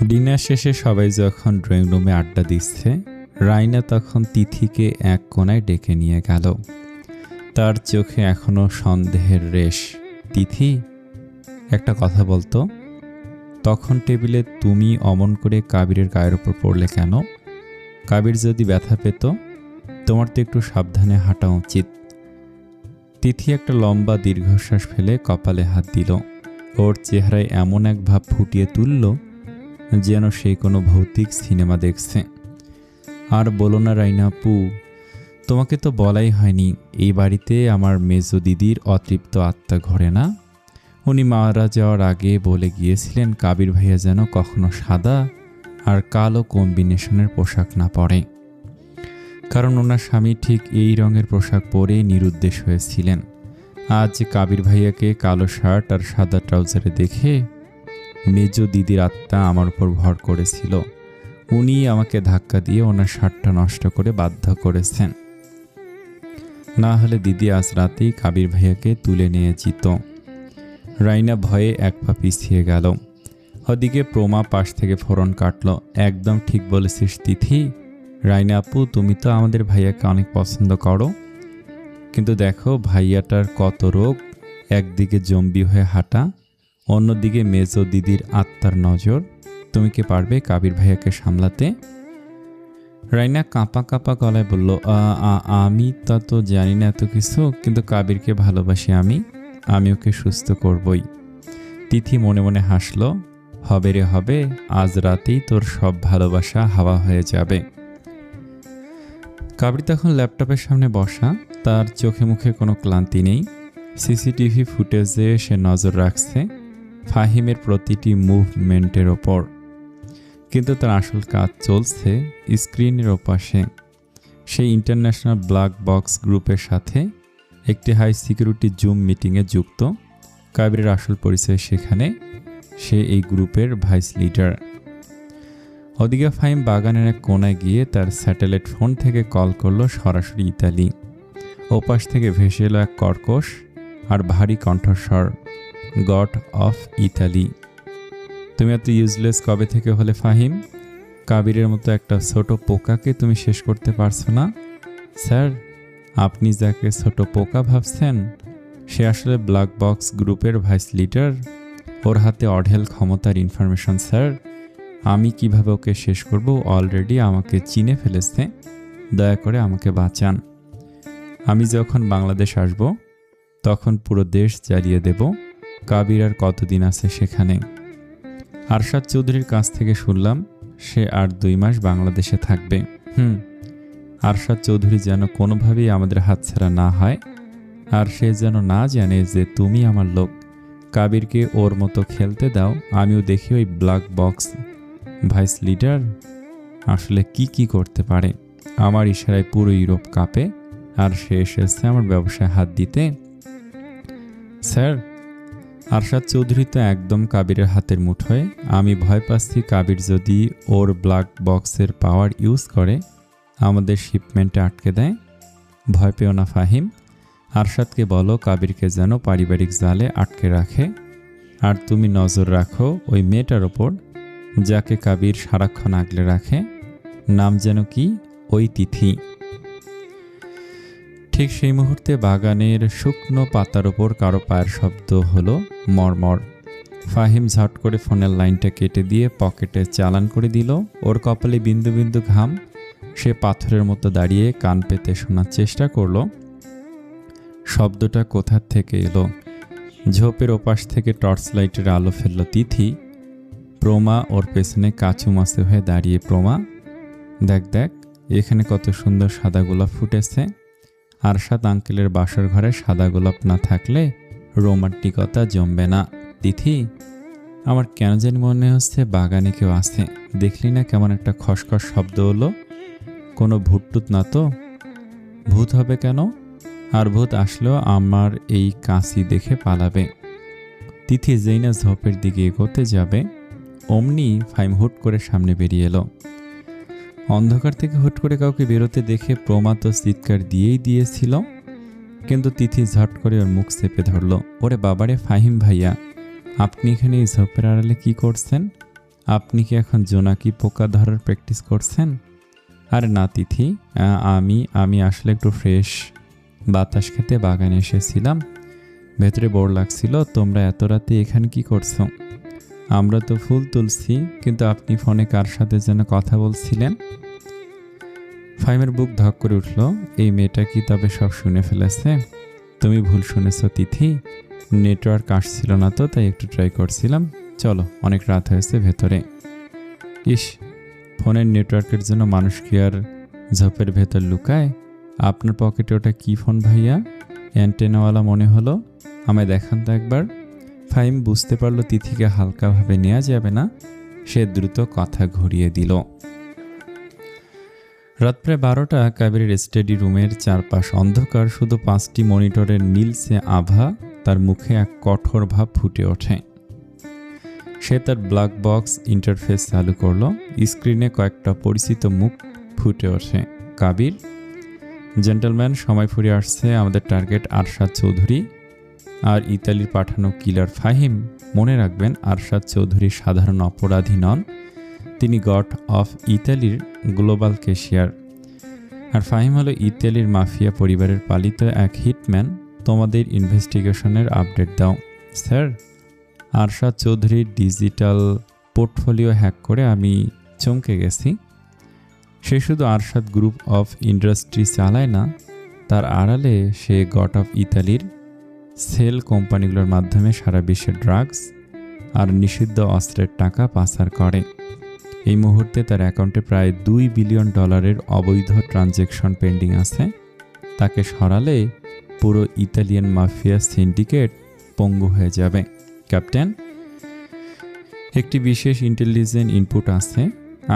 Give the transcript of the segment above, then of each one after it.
Dinner শেষে সবাই যখন ড্রয়িং রুমে আড্ডা দিচ্ছে, রাইনা তখন তিথিকে এক কোণায় ডেকে নিয়ে গেল। তার চোখে এখনো সন্দেহের রেশ। তিথি, একটা কথা বলতো, তখন টেবিলে তুমি অমন করে কাবিরের গায়ের ওপর পড়লে কেন? কাবির যদি ব্যথা পেত, তোমার তো একটু সাবধানে হাঁটা উচিত। তিথি একটা লম্বা দীর্ঘশ্বাস ফেলে কপালে হাত দিল। ওর চেহারায় এমন এক ভাব ফুটিয়ে তুলল যেন সে কোনো ভৌতিক সিনেমা দেখছে। আর বলো না রাইনা আপু, তোমাকে তো বলাই হয়নি এই বাড়িতে আমার মেজো দিদির অতৃপ্ত আত্মা ঘরে না। উনি মারা যাওয়ার আগে বলে গিয়েছিলেন কাবির ভাইয়া যেন কখনো সাদা আর কালো কম্বিনেশনের পোশাক না পরে, কারণ ওনার স্বামী ঠিক এই রঙের পোশাক পরেই নিরুদ্দেশ হয়েছিলেন। আজ কাবির ভাইয়াকে কালো শার্ট আর সাদা ট্রাউজারে দেখে মেজো দিদির আত্মা আমার উপর ভর করেছিল। উনি আমাকে ধাক্কা দিয়ে ওনার শার্টটা নষ্ট করে বাধ্য করেছেন, না হলে দিদি আজ রাতেই কাবির ভাইয়াকে তুলে নিয়ে যেত। রাইনা ভয়ে এক পা পিছিয়ে গেল। ওদিকে প্রমা পাশ থেকে ফোরন কাটল। একদম ঠিক বলেছিস তিথি। রাইনা আপু, তুমি তো আমাদের ভাইয়াকে অনেক পছন্দ করো, কিন্তু দেখো ভাইয়াটার কত রোগ। একদিকে জম্বি হয়ে হাঁটা, অন্যদিকে মেজো দিদির আত্মার নজর। তুমি কি পারবে কাবির ভাইয়াকে সামলাতে? রাইনা কাঁপা কাঁপা গলায় বলল, আমি তা তো জানি না এত কিছু, কিন্তু কাবিরকে ভালোবাসি আমি ওকে সুস্থ করবই। তিথি মনে মনে হাসল। হবে রে হবে, আজ রাতেই তোর সব ভালোবাসা হাওয়া হয়ে যাবে। কাবির তখন ল্যাপটপের সামনে বসা, তার চোখে মুখে কোনো ক্লান্তি নেই। সিসিটিভি ফুটেজে সে নজর রাখছে ফাহিমের প্রতিটি মুভমেন্টের ওপর, কিন্তু তার আসল কাজ চলছে স্ক্রিনের ওপাশে। সেই ইন্টারন্যাশনাল ব্ল্যাক বক্স গ্রুপের সাথে একটি হাই সিকিউরিটি জুম মিটিংয়ে যুক্ত। কাবিরের আসল পরিচয় সেখানে, সে এই গ্রুপের ভাইস লিডার। ওদিকে ফাহিম বাগানের এক কোনায় গিয়ে তার স্যাটেলাইট ফোন থেকে কল করলো সরাসরি ইতালি। ওপাশ থেকে ভেসে এলো এক কর্কশ আর ভারী কণ্ঠস্বর, গড অফ ইতালি। তুমি এত ইউজলেস কবে থেকে হলে ফাহিম? কাবিরের মতো একটা ছোট পোকাকে তুমি শেষ করতে পারছো না? স্যার, আপনি যাকে ছোট পোকা ভাবছেন সে আসলে ব্ল্যাক বক্স গ্রুপের ভাইস লিডার। ওর হাতে অঢেল ক্ষমতার ইনফরমেশন স্যার। আমি কিভাবে ওকে শেষ করব অলরেডি আমাকে চিনে ফেলেছে। দয়া করে আমাকে বাঁচান। আমি যখন বাংলাদেশ আসব তখন পুরো দেশ জ্বালিয়ে দেব। কাবির আর কতদিন আছে সেখানে? আরশাদ চৌধুরীর কাছ থেকে শুনলাম সে আর 2 মাস বাংলাদেশে থাকবে। আরশাদ চৌধুরী যেন কোনোভাবেই আমাদের হাতছাড়া না হয়, আর সে যেন না জানে যে তুমি আমার লোক। কাবিরকে ওর মতো খেলতে দাও, আমিও দেখি ওই ব্ল্যাক বক্স ভাইস লিডার আসলে কি করতে পারে। আমার ইশারায় পুরো ইউরোপ কাঁপে, আর সে এসেছে আমার ব্যবসায় হাত দিতে। স্যার, আরশাদ চৌধুরী তো একদম কাবিরের হাতের মুঠোয়। আমি ভয় পাচ্ছি কাবির যদি ওর ব্ল্যাক বক্সের পাওয়ার ইউজ করে আমাদের শিপমেন্টে আটকে দেয়। ভয় পেও না ফাহিম। আরশাদকে বলো কাবিরকে যেন পারিবারিক জালে আটকে রাখে। আর তুমি নজর রাখো ওই মেয়েটার ওপর যাকে কাবির সারাক্ষণ আগলে রাখে। নাম যেন কি? ওই তিথি। ঠিক সেই মুহূর্তে বাগানের শুকনো পাতার ওপর কারো পায়ের শব্দ হলো মরমর। ফাহিম ঝট করে ফোনের লাইনটা কেটে দিয়ে পকেটে চালান করে দিল। ওর কপালে বিন্দু বিন্দু ঘাম। সে পাথরের মতো দাঁড়িয়ে কান পেতে শোনার চেষ্টা করলো শব্দটা কোথার থেকে এলো। ঝোপের ওপাশ থেকে টর্চ লাইটের আলো ফেলল তিথি। প্রমা ওর পেছনে কাচু মাছে হয়ে দাঁড়িয়ে। প্রমা, দেখ দেখ, এখানে কত সুন্দর সাদা গোলাপ ফুটেছে। আরশাদ আঙ্কেলের বাসার ঘরে সাদা গোলাপ না থাকলে রোমান্টিকতা জমবে না। তিথি, আমার কেন জানি মনে হচ্ছে বাগানে কেউ আছে। দেখলি না কেমন একটা খসখস শব্দ হলো? কোনো ভূতটুত না তো? ভূত হবে কেন? আর ভূত আসলেও আমার এই কাঁচি দেখে পালাবে। তিথি যেই না ঝোপের দিকে এগোতে যাবে অমনি ফাহিম হুট করে সামনে বেরিয়ে এলো। অন্ধকার থেকে হুট করে কাউকে বেরোতে দেখে প্রমা তো চিৎকার দিয়েছিল, কিন্তু তিথি ঝট করে ওর মুখ চেপে ধরল। ওরে বাবারে ফাহিম ভাইয়া, আপনি এখানে এই ঝোপের আড়ালে কি করছেন? আপনি কি এখন জোনাকি পোকা ধরার প্র্যাকটিস করছেন? আরে না তিথি, আমি আসলে একটু ফ্রেশ বাতাস খেতে বাগানে এসেছিলাম। ভেতরে বোর লাগছিল। তোমরা এত রাতে এখানে কি করছো? আমরা তো ফুল তুলছি, কিন্তু আপনি ফোনে কার সাথে যেন কথা বলছিলেন। ফাহিমের বুক ধক করে উঠল। এই মেয়েটা কি তবে সব শুনে ফেলেছে? তুমি ভুল শুনেছ তিথি, নেটওয়ার্ক আসছিল না তো, তাই একটু ট্রাই করছিলাম। চলো, অনেক রাত হয়েছে, ভেতরে। ইস, ফোনের নেটওয়ার্কের জন্য মানুষ কি আর ঝোপের ভেতর লুকায়? আপনার পকেটে ওটা কি ফোন ভাইয়া? অ্যান্টেনাওয়ালা মনে হলো। আমায় দেখান তো একবার। ফাহিম বুঝতে পারল তিথিকে হালকাভাবে নেওয়া যাবে না। সে দ্রুত কথা ঘুরিয়ে দিল। রাত প্রায় 12টা। কাবেরের স্টাডি রুমের চারপাশ অন্ধকার, শুধু 5টি মনিটরের নীলসে আভা। তার মুখে এক কঠোর ভাব ফুটে ওঠে। সে তার ব্ল্যাক বক্স ইন্টারফেস চালু করলো। স্ক্রিনে কয়েকটা পরিচিত মুখ ফুটে ওঠে। কাবির, জেন্টলম্যান, সময় ফুরিয়ে আসছে। আমাদের টার্গেট আরশাদ চৌধুরী আর ইতালির পাঠানো কিলার ফাহিম। মনে রাখবেন, আরশাদ চৌধুরী সাধারণ অপরাধী নন, তিনি গড অফ ইতালির গ্লোবাল ক্যাশিয়ার। আর ফাহিম হলো ইতালির মাফিয়া পরিবারের পালিত এক হিটম্যান। তোমাদের ইনভেস্টিগেশনের আপডেট দাও। স্যার, আরশাদ চৌধুরীর ডিজিটাল পোর্টফোলিও হ্যাক করে আমি চমকে গেছি। সে শুধু আরশাদ গ্রুপ অফ ইন্ডাস্ট্রি চালায় না, তার আড়ালে সে গড অফ ইতালির সেল কোম্পানিগুলোর মাধ্যমে সারা বিশ্বে ড্রাগস আর নিষিদ্ধ অস্ত্রের টাকা পাচার করে। এই মুহূর্তে তার অ্যাকাউন্টে প্রায় $2 বিলিয়ন অবৈধ ট্রানজ্যাকশন পেন্ডিং আছে। তাকে সরালে পুরো ইতালিয়ান মাফিয়া সিন্ডিকেট পঙ্গু হয়ে যাবে। ক্যাপ্টেন, একটি বিশেষ ইন্টেলিজেন্ট ইনপুট আছে।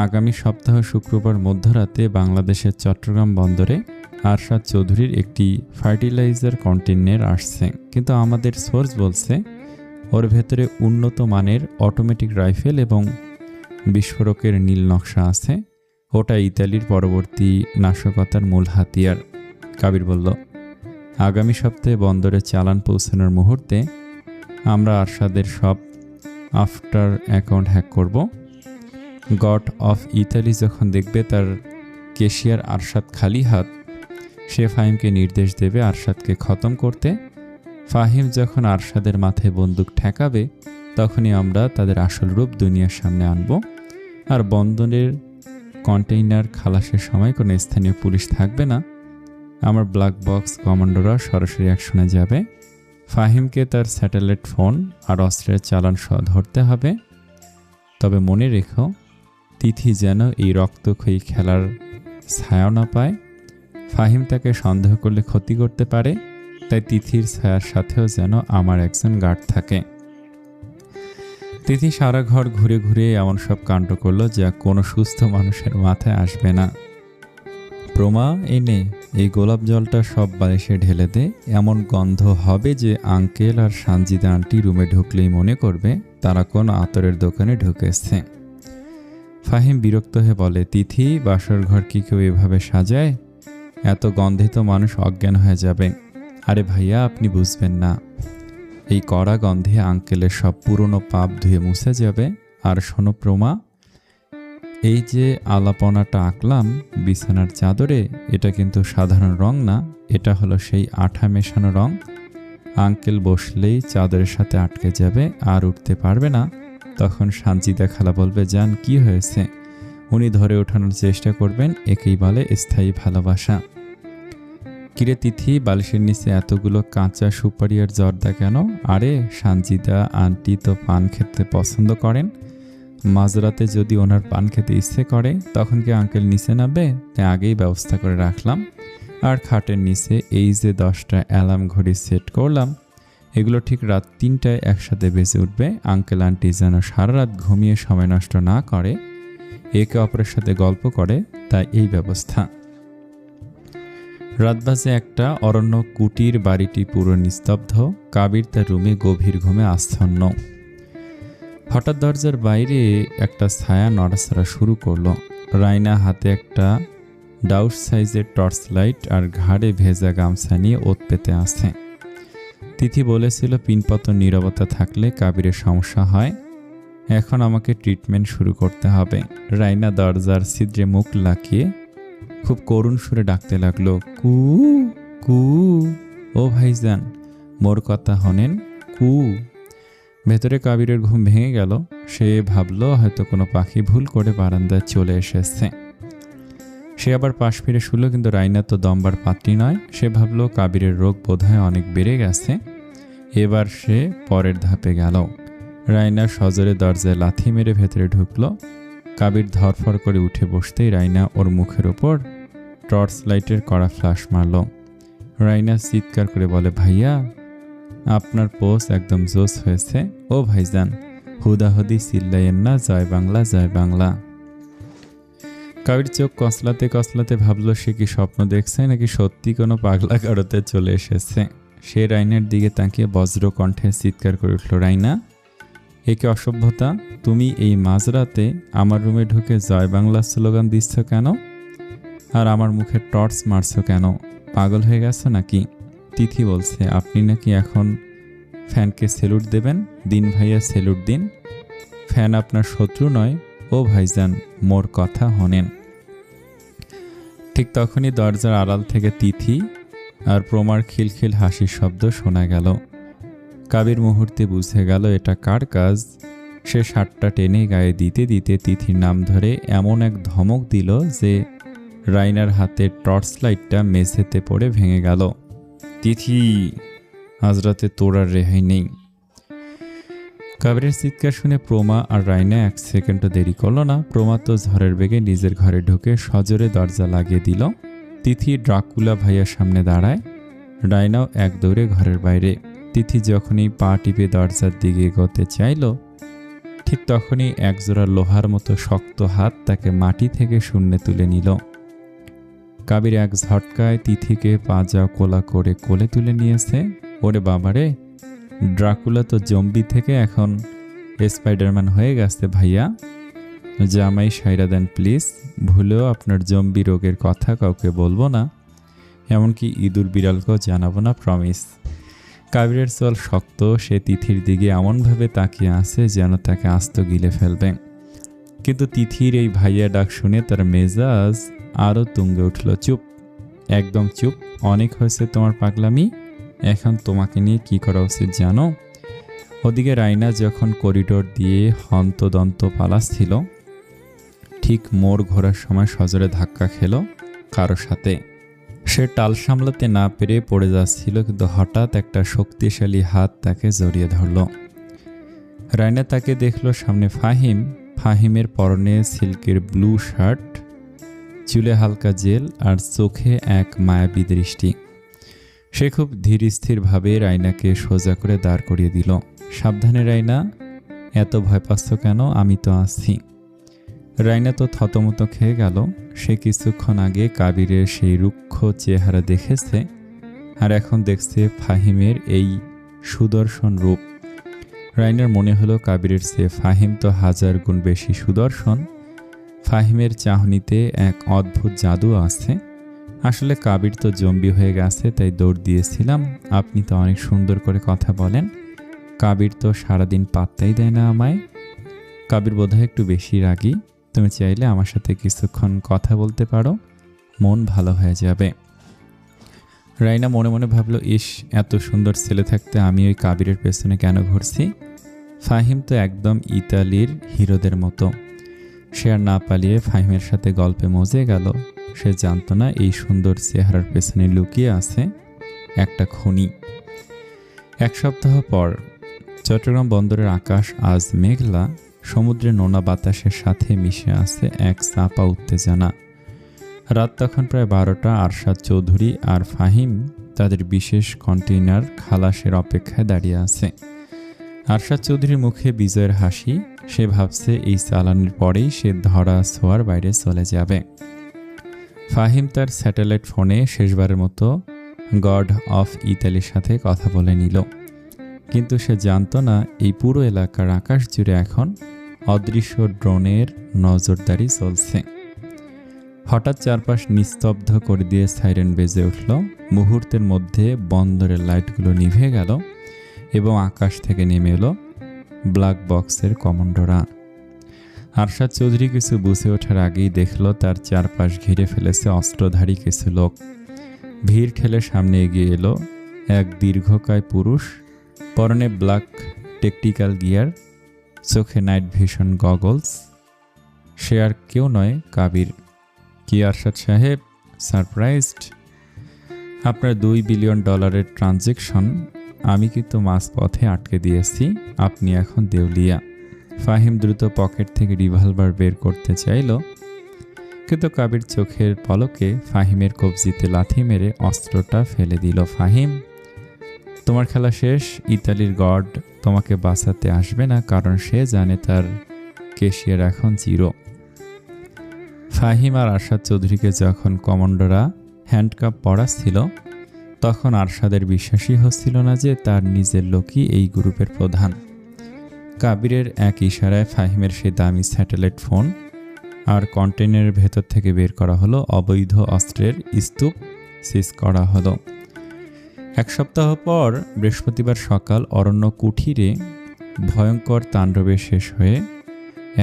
আগামী সপ্তাহ শুক্রবার মধ্যরাতে বাংলাদেশের চট্টগ্রাম বন্দরে আরশাদ চৌধুরীর একটি ফার্টিলাইজার কন্টেইনার আসছে, কিন্তু আমাদের সোর্স বলছে ওর ভেতরে উন্নত মানের অটোমেটিক রাইফেল এবং বিস্ফোরকের নীল নকশা আছে। ওটা ইতালির পরবর্তী নাশকতার মূল হাতিয়ার। কাবির বলল, আগামী সপ্তাহে বন্দরে চালান পৌঁছানোর মুহূর্তে আমরা আরশাদের সব আফটার অ্যাকাউন্ট হ্যাক করব। গড অফ ইতালি যখন দেখবে তার ক্যাশিয়ার আরশাদ খালি হাত, সে ফাহিমকে নির্দেশ দেবে আরশাদকে খতম করতে। ফাহিম যখন আরশাদের মাথায় বন্দুক ঠেকাবে, তখনই আমরা তাদের আসল রূপ দুনিয়ার সামনে আনব। আর বন্দরের কন্টেইনার খালাসের সময় কোনো স্থানীয় পুলিশ থাকবে না। আমার ব্ল্যাক বক্স কমান্ডোরা সরাসরি অ্যাকশনে যাবে। ফাহিমকে তার স্যাটেলাইট ফোন আর অস্ত্রের চালান সহ ধরতে হবে। তবে মনে রেখো, তিথি যেন এই রক্তক্ষয়ী খেলার ছায়া না পায়। ফাহিম তাকে সন্দেহ করলে ক্ষতি করতে পারে, তাই তিথির ছায়ার সাথেও যেন আমার একজন গার্ড থাকে। তিথি সারা ঘর ঘুরে ঘুরে এমন সব কাণ্ড করলো যা কোনো সুস্থ মানুষের মাথায় আসবে না। প্রমা, এনে এই গোলাপ জলটা সব বালিশে ঢেলে দে। এমন গন্ধ হবে যে আঙ্কেল আর সানজিদা আন্টি রুমে ঢুকলেই মনে করবে তারা কোন আতরের দোকানে ঢুকেছে। ফাহিম বিরক্ত হয়ে বলে, তিথি, বাসর ঘর কি কেউ এভাবে সাজায়? এত গন্ধে তো মানুষ অজ্ঞান হয়ে যাবে। আরে ভাইয়া, আপনি বুঝবেন না, এই কড়া গন্ধে আঙ্কেলের সব পুরনো পাপ ধুয়ে মুছে যাবে। আর শোনো প্রমা, এই যে আলাপনাটা আঁকলাম বিছানার চাদরে, এটা কিন্তু সাধারণ রং না, এটা হলো সেই আঠা মেশানো রং। আঙ্কেল বসলেই চাদরের সাথে আটকে যাবে আর উঠতে পারবে না। তখন সানজিদা খালা বলবে, জান কি হয়েছে? উনি ধরে ওঠানোর চেষ্টা করবেন। একেই বলে স্থায়ী ভালোবাসা। কিরে তিথি, বালিশের নিচে এতগুলো কাঁচা সুপারি আর জর্দা কেন? আরে সানজিদা আন্টি তো পান খেতে পছন্দ করেন। মাঝরাতে যদি ওনার পান খেতে ইচ্ছে করে, তখন কি আঙ্কেল নিচে নামবে? তাই আগেই ব্যবস্থা করে রাখলাম। আর খাটের নিচে এই যে 10টা অ্যালার্ম ঘড়ি সেট করলাম, এগুলো ঠিক রাত 3টায় একসাথে বেজে উঠবে। আঙ্কেল আন্টি যেন সারা রাত ঘুমিয়ে সময় নষ্ট না করে, একে অপরের সাথে গল্প করে, তাই এই ব্যবস্থা। রাত বাজে 1টা। অরণ্য কুটির বাড়িটি পুরো নিস্তব্ধ। কাবির তার রুমে গভীর ঘুমে আচ্ছন্ন। হঠাৎ দরজার বাইরে একটা ছায়া নড়াচড়া শুরু করলো। রাইনা হাতে একটা ডাউস সাইজের টর্চ লাইট আর ঘাড়ে ভেজা গামছা নিয়ে ওত পেতে আছে। তিথি বলেছিল পিনপতন নীরবতা থাকলে কাবিরের সমস্যা হয়। এখন আমাকে ট্রিটমেন্ট শুরু করতে হবে। রাইনা দরজার ছিদ্রে মুখ লাকিয়ে খুব করুণ সুরে ডাকতে লাগলো, কু কু, ও ভাইজান মোর কথা হনেন, কু। ভেতরে কাবিরের ঘুম ভেঙে গেল। সে ভাবলো হয়তো কোনো পাখি ভুল করে বারান্দায় চলে এসেছে। সে আবার পাশ ফিরে শুনল, কিন্তু রাইনা তো দমবার পাত্রী নয়। সে ভাবলো কাবিরের রোগ বোধহয় অনেক বেড়ে গেছে। এবার সে পরের ধাপে গেল। রাইনা সজোরে দরজায় লাথি মেরে ভেতরে ঢুকলো। কাবির ধরফর করে উঠে বসতেই রাইনা ওর মুখের ওপর টর্চ লাইটের কড়া ফ্লাশ মারল। রাইনা চিৎকার করে বলে, ভাইয়া আপনার পোস্ট একদম জোস হয়েছে। ও ভাইজান হুদাহুদি চিল্লাইয়েন না, জয় বাংলা জয় বাংলা। কাবির চোখ কসলাতে কসলাতে ভাবলো সে কি স্বপ্ন দেখছে নাকি সত্যি কোনো পাগলা গারদে চলে এসেছে। সে রাইনার দিকে তাকিয়ে বজ্র কণ্ঠে চিৎকার করে উঠল, রাইনা একে অসভ্যতা, তুমি এই মাঝরাতে আমার রুমে ঢুকে জয় বাংলা স্লোগান দিচ্ছ কেন? আর আমার মুখে টর্চ মারছো কেন? পাগল হয়ে গেছো নাকি? তিথি বলছে আপনি নাকি এখন ফ্যানকে সেলুট দেবেন। দিন ভাইয়া সেলুট দিন, ফ্যান আপনার শত্রু নয়। ও ভাইজান মোর কথা হনেন। ঠিক তখনই দরজার আড়াল থেকে তিথি আর প্রমার খিলখিল হাসির শব্দ শোনা গেল। কাবির মুহূর্তে বুঝে গেল এটা কার কাজ। সে শার্টটা টেনে গায়ে দিতে দিতে তিথির নাম ধরে এমন এক ধমক দিল যে রাইনার হাতের টর্চ লাইটটা মেঝেতে পড়ে ভেঙে গেল। তিথি, আজ রাতে তোর আর রেহাই নেই। কাবিরের চিৎকার শুনে প্রমা আর রাইনা এক সেকেন্ডও দেরি করল না। প্রমা তো ঝড়ের বেগে নিজের ঘরে ঢুকে সজোরে দরজা লাগিয়ে দিল। তিথি ড্রাকুলা ভাইয়ার সামনে দাঁড়ায়। রাইনাও এক দৌড়ে ঘরের বাইরে। তিথি যখনই পা টিপে দরজার দিকে এগোতে চাইল, ঠিক তখনই একজোড়া লোহার মতো শক্ত হাত তাকে মাটি থেকে শূন্যে তুলে নিল। কাবির এক ঝটকায় তিথিকে পাজা কোলা করে কোলে তুলে নিয়েছে। ওরে বাবারে, ড্রাকুলা তো জম্বি থেকে এখন স্পাইডারম্যান হয়ে গেছে। ভাইয়া জামাই সাইরা দেন প্লিজ, ভুলেও আপনার জম্বি রোগের কথা কাউকে বলবো না, এমনকি ইঁদুর বিড়ালকেও জানাবো না, প্রমিস। কাবিরের চল শক্ত। সে তিথির দিকে এমনভাবে তাকিয়ে আছে যেন তাকে আস্ত গিলে ফেলবে। কিন্তু তিথির এই ভাইয়া ডাক শুনে তার মেজাজ আরও তুঙ্গে উঠল। চুপ, একদম চুপ, অনেক হয়েছে তোমার পাগলামি। এখন তোমাকে নিয়ে কি করা উচিত জানো? ওদিকে রাইনা যখন করিডোর দিয়ে হন্তদন্ত পালাচ্ছিল, ঠিক মোড় ঘোরার সময় সজোরে ধাক্কা খেল কারো সাথে। সে টাল সামলাতে না পেরে পড়ে যাচ্ছিল, কিন্তু হঠাৎ একটা শক্তিশালী হাত তাকে জড়িয়ে ধরল। রাইনা তাকে দেখল সামনে ফাহিম। ফাহিমের পরনে সিল্কের ব্লু শার্ট, চুলে হালকা জেল আর চোখে এক মায়াবী দৃষ্টি। সে খুব ধীর স্থিরভাবে রাইনাকে সোজা করে দাঁড় করিয়ে দিল। সাবধানে রাইনা, এত ভয় পাচ্ছ কেন? আমি তো আছি। রাইনা তো থতমত খেয়ে গেল। সে কিছুক্ষণ আগে কাবিরের সেই রুক্ষ চেহারা দেখেছে, আর এখন দেখছে ফাহিমের এই সুদর্শন রূপ। রাইনার মনে হলো কাবিরের চেয়ে ফাহিম তো 1000 গুণ বেশি সুদর্শন। ফাহিমের চাহনিতে এক অদ্ভুত জাদু আছে। আসলে কাবির তো জম্বি হয়ে গেছে, তাই দৌড় দিয়েছিলাম। আপনি তো অনেক সুন্দর করে কথা বলেন। কাবির তো সারাদিন পাত্তাই দেয় না আমায়। কাবির বোধহয় একটু বেশি রাগী। তুমি চাইলে আমার সাথে কিছুক্ষণ কথা বলতে পারো, মন ভালো হয়ে যাবে। রাইনা মনে মনে ভাবলো, ইস, এত সুন্দর ছেলে থাকতে আমি ওই কাবিরের পেছনে কেন ঘুরছি? ফাহিম তো একদম ইতালির হিরোদের মতো। সে আর না পালিয়ে ফাহিমের সাথে গল্পে মজে গেল। সে জানত না এই সুন্দর চেহারার পেছনে লুকিয়ে আছে একটা খনি। 1 সপ্তাহ পর চট্টগ্রাম বন্দরের আকাশ আজ মেঘলা। সমুদ্রে নোনা বাতাসের সাথে মিশে আছে এক চাপা উত্তেজনা। রাত তখন প্রায় 12টা। আরশাদ চৌধুরী আর ফাহিম তাদের বিশেষ কন্টেইনার খালাসের অপেক্ষায় দাঁড়িয়ে আছে। আরশাদ চৌধুরীর মুখে বিজয়ের হাসি। সে ভাবছে এই চালানের পরেই সে ধরা ছোঁয়ার বাইরে চলে যাবে। ফাহিম তার স্যাটেলাইট ফোনে শেষবারের মতো গড অফ ইতালির সাথে কথা বলে নিল, কিন্তু সে জানত না এই পুরো এলাকার আকাশ জুড়ে এখন অদৃশ্য ড্রোনের নজরদারি চলছে। হঠাৎ চারপাশ নিস্তব্ধ করে দিয়ে সাইরেন বেজে উঠল। মুহূর্তের মধ্যে বন্দরের লাইটগুলো নিভে গেল এবং আকাশ থেকে নেমে এলো ব্ল্যাক বক্সের কমান্ডোরা। আরশাদ চৌধুরী কিছু বুঝে ওঠার আগেই দেখল তার চারপাশ ঘিরে ফেলেছে অস্ত্রধারী কিছু লোক। ভিড় ঠেলে সামনে এগিয়ে এলো এক দীর্ঘকায় পুরুষ, পরনে ব্ল্যাক টেকটিক্যাল গিয়ার, চোখে নাইট ভিশন গগলস। সে আর কেউ নয়, কাবির। কি আরশাদ সাহেব, সারপ্রাইজড? আপনার $2 বিলিয়ন ট্রানজেকশন আমি কিন্তু মাঝপথে আটকে দিয়েছি। আপনি এখন দেউলিয়া। ফাহিম দ্রুত পকেট থেকে রিভলভার বের করতে চাইল, কিন্তু কাবির চোখের পলকে ফাহিমের কবজিতে লাথি মেরে অস্ত্রটা ফেলে দিল। ফাহিম, তোমার খেলা শেষ। ইতালির গড তোমাকে বাঁচাতে আসবে না, কারণ সে জানে তার কেশিয়ার এখন জিরো। ফাহিম আর আরশাদ চৌধুরীকে যখন কমান্ডোরা হ্যান্ডকাপ পরাচ্ছিল, তখন আরশাদের বিশ্বাসই হচ্ছিল না যে তার নিজের লোকই এই গ্রুপের প্রধান। কাবিরের এক ইশারায় ফাহিমের সেই দামি স্যাটেলাইট ফোন আর কন্টেইনারের ভেতর থেকে বের করা হলো অবৈধ অস্ত্রের স্তূপ, সিজ করা হলো। এক সপ্তাহ পর বৃহস্পতিবার সকাল অরণ্য কুঠিরে ভয়ঙ্কর তাণ্ডবে শেষ হয়ে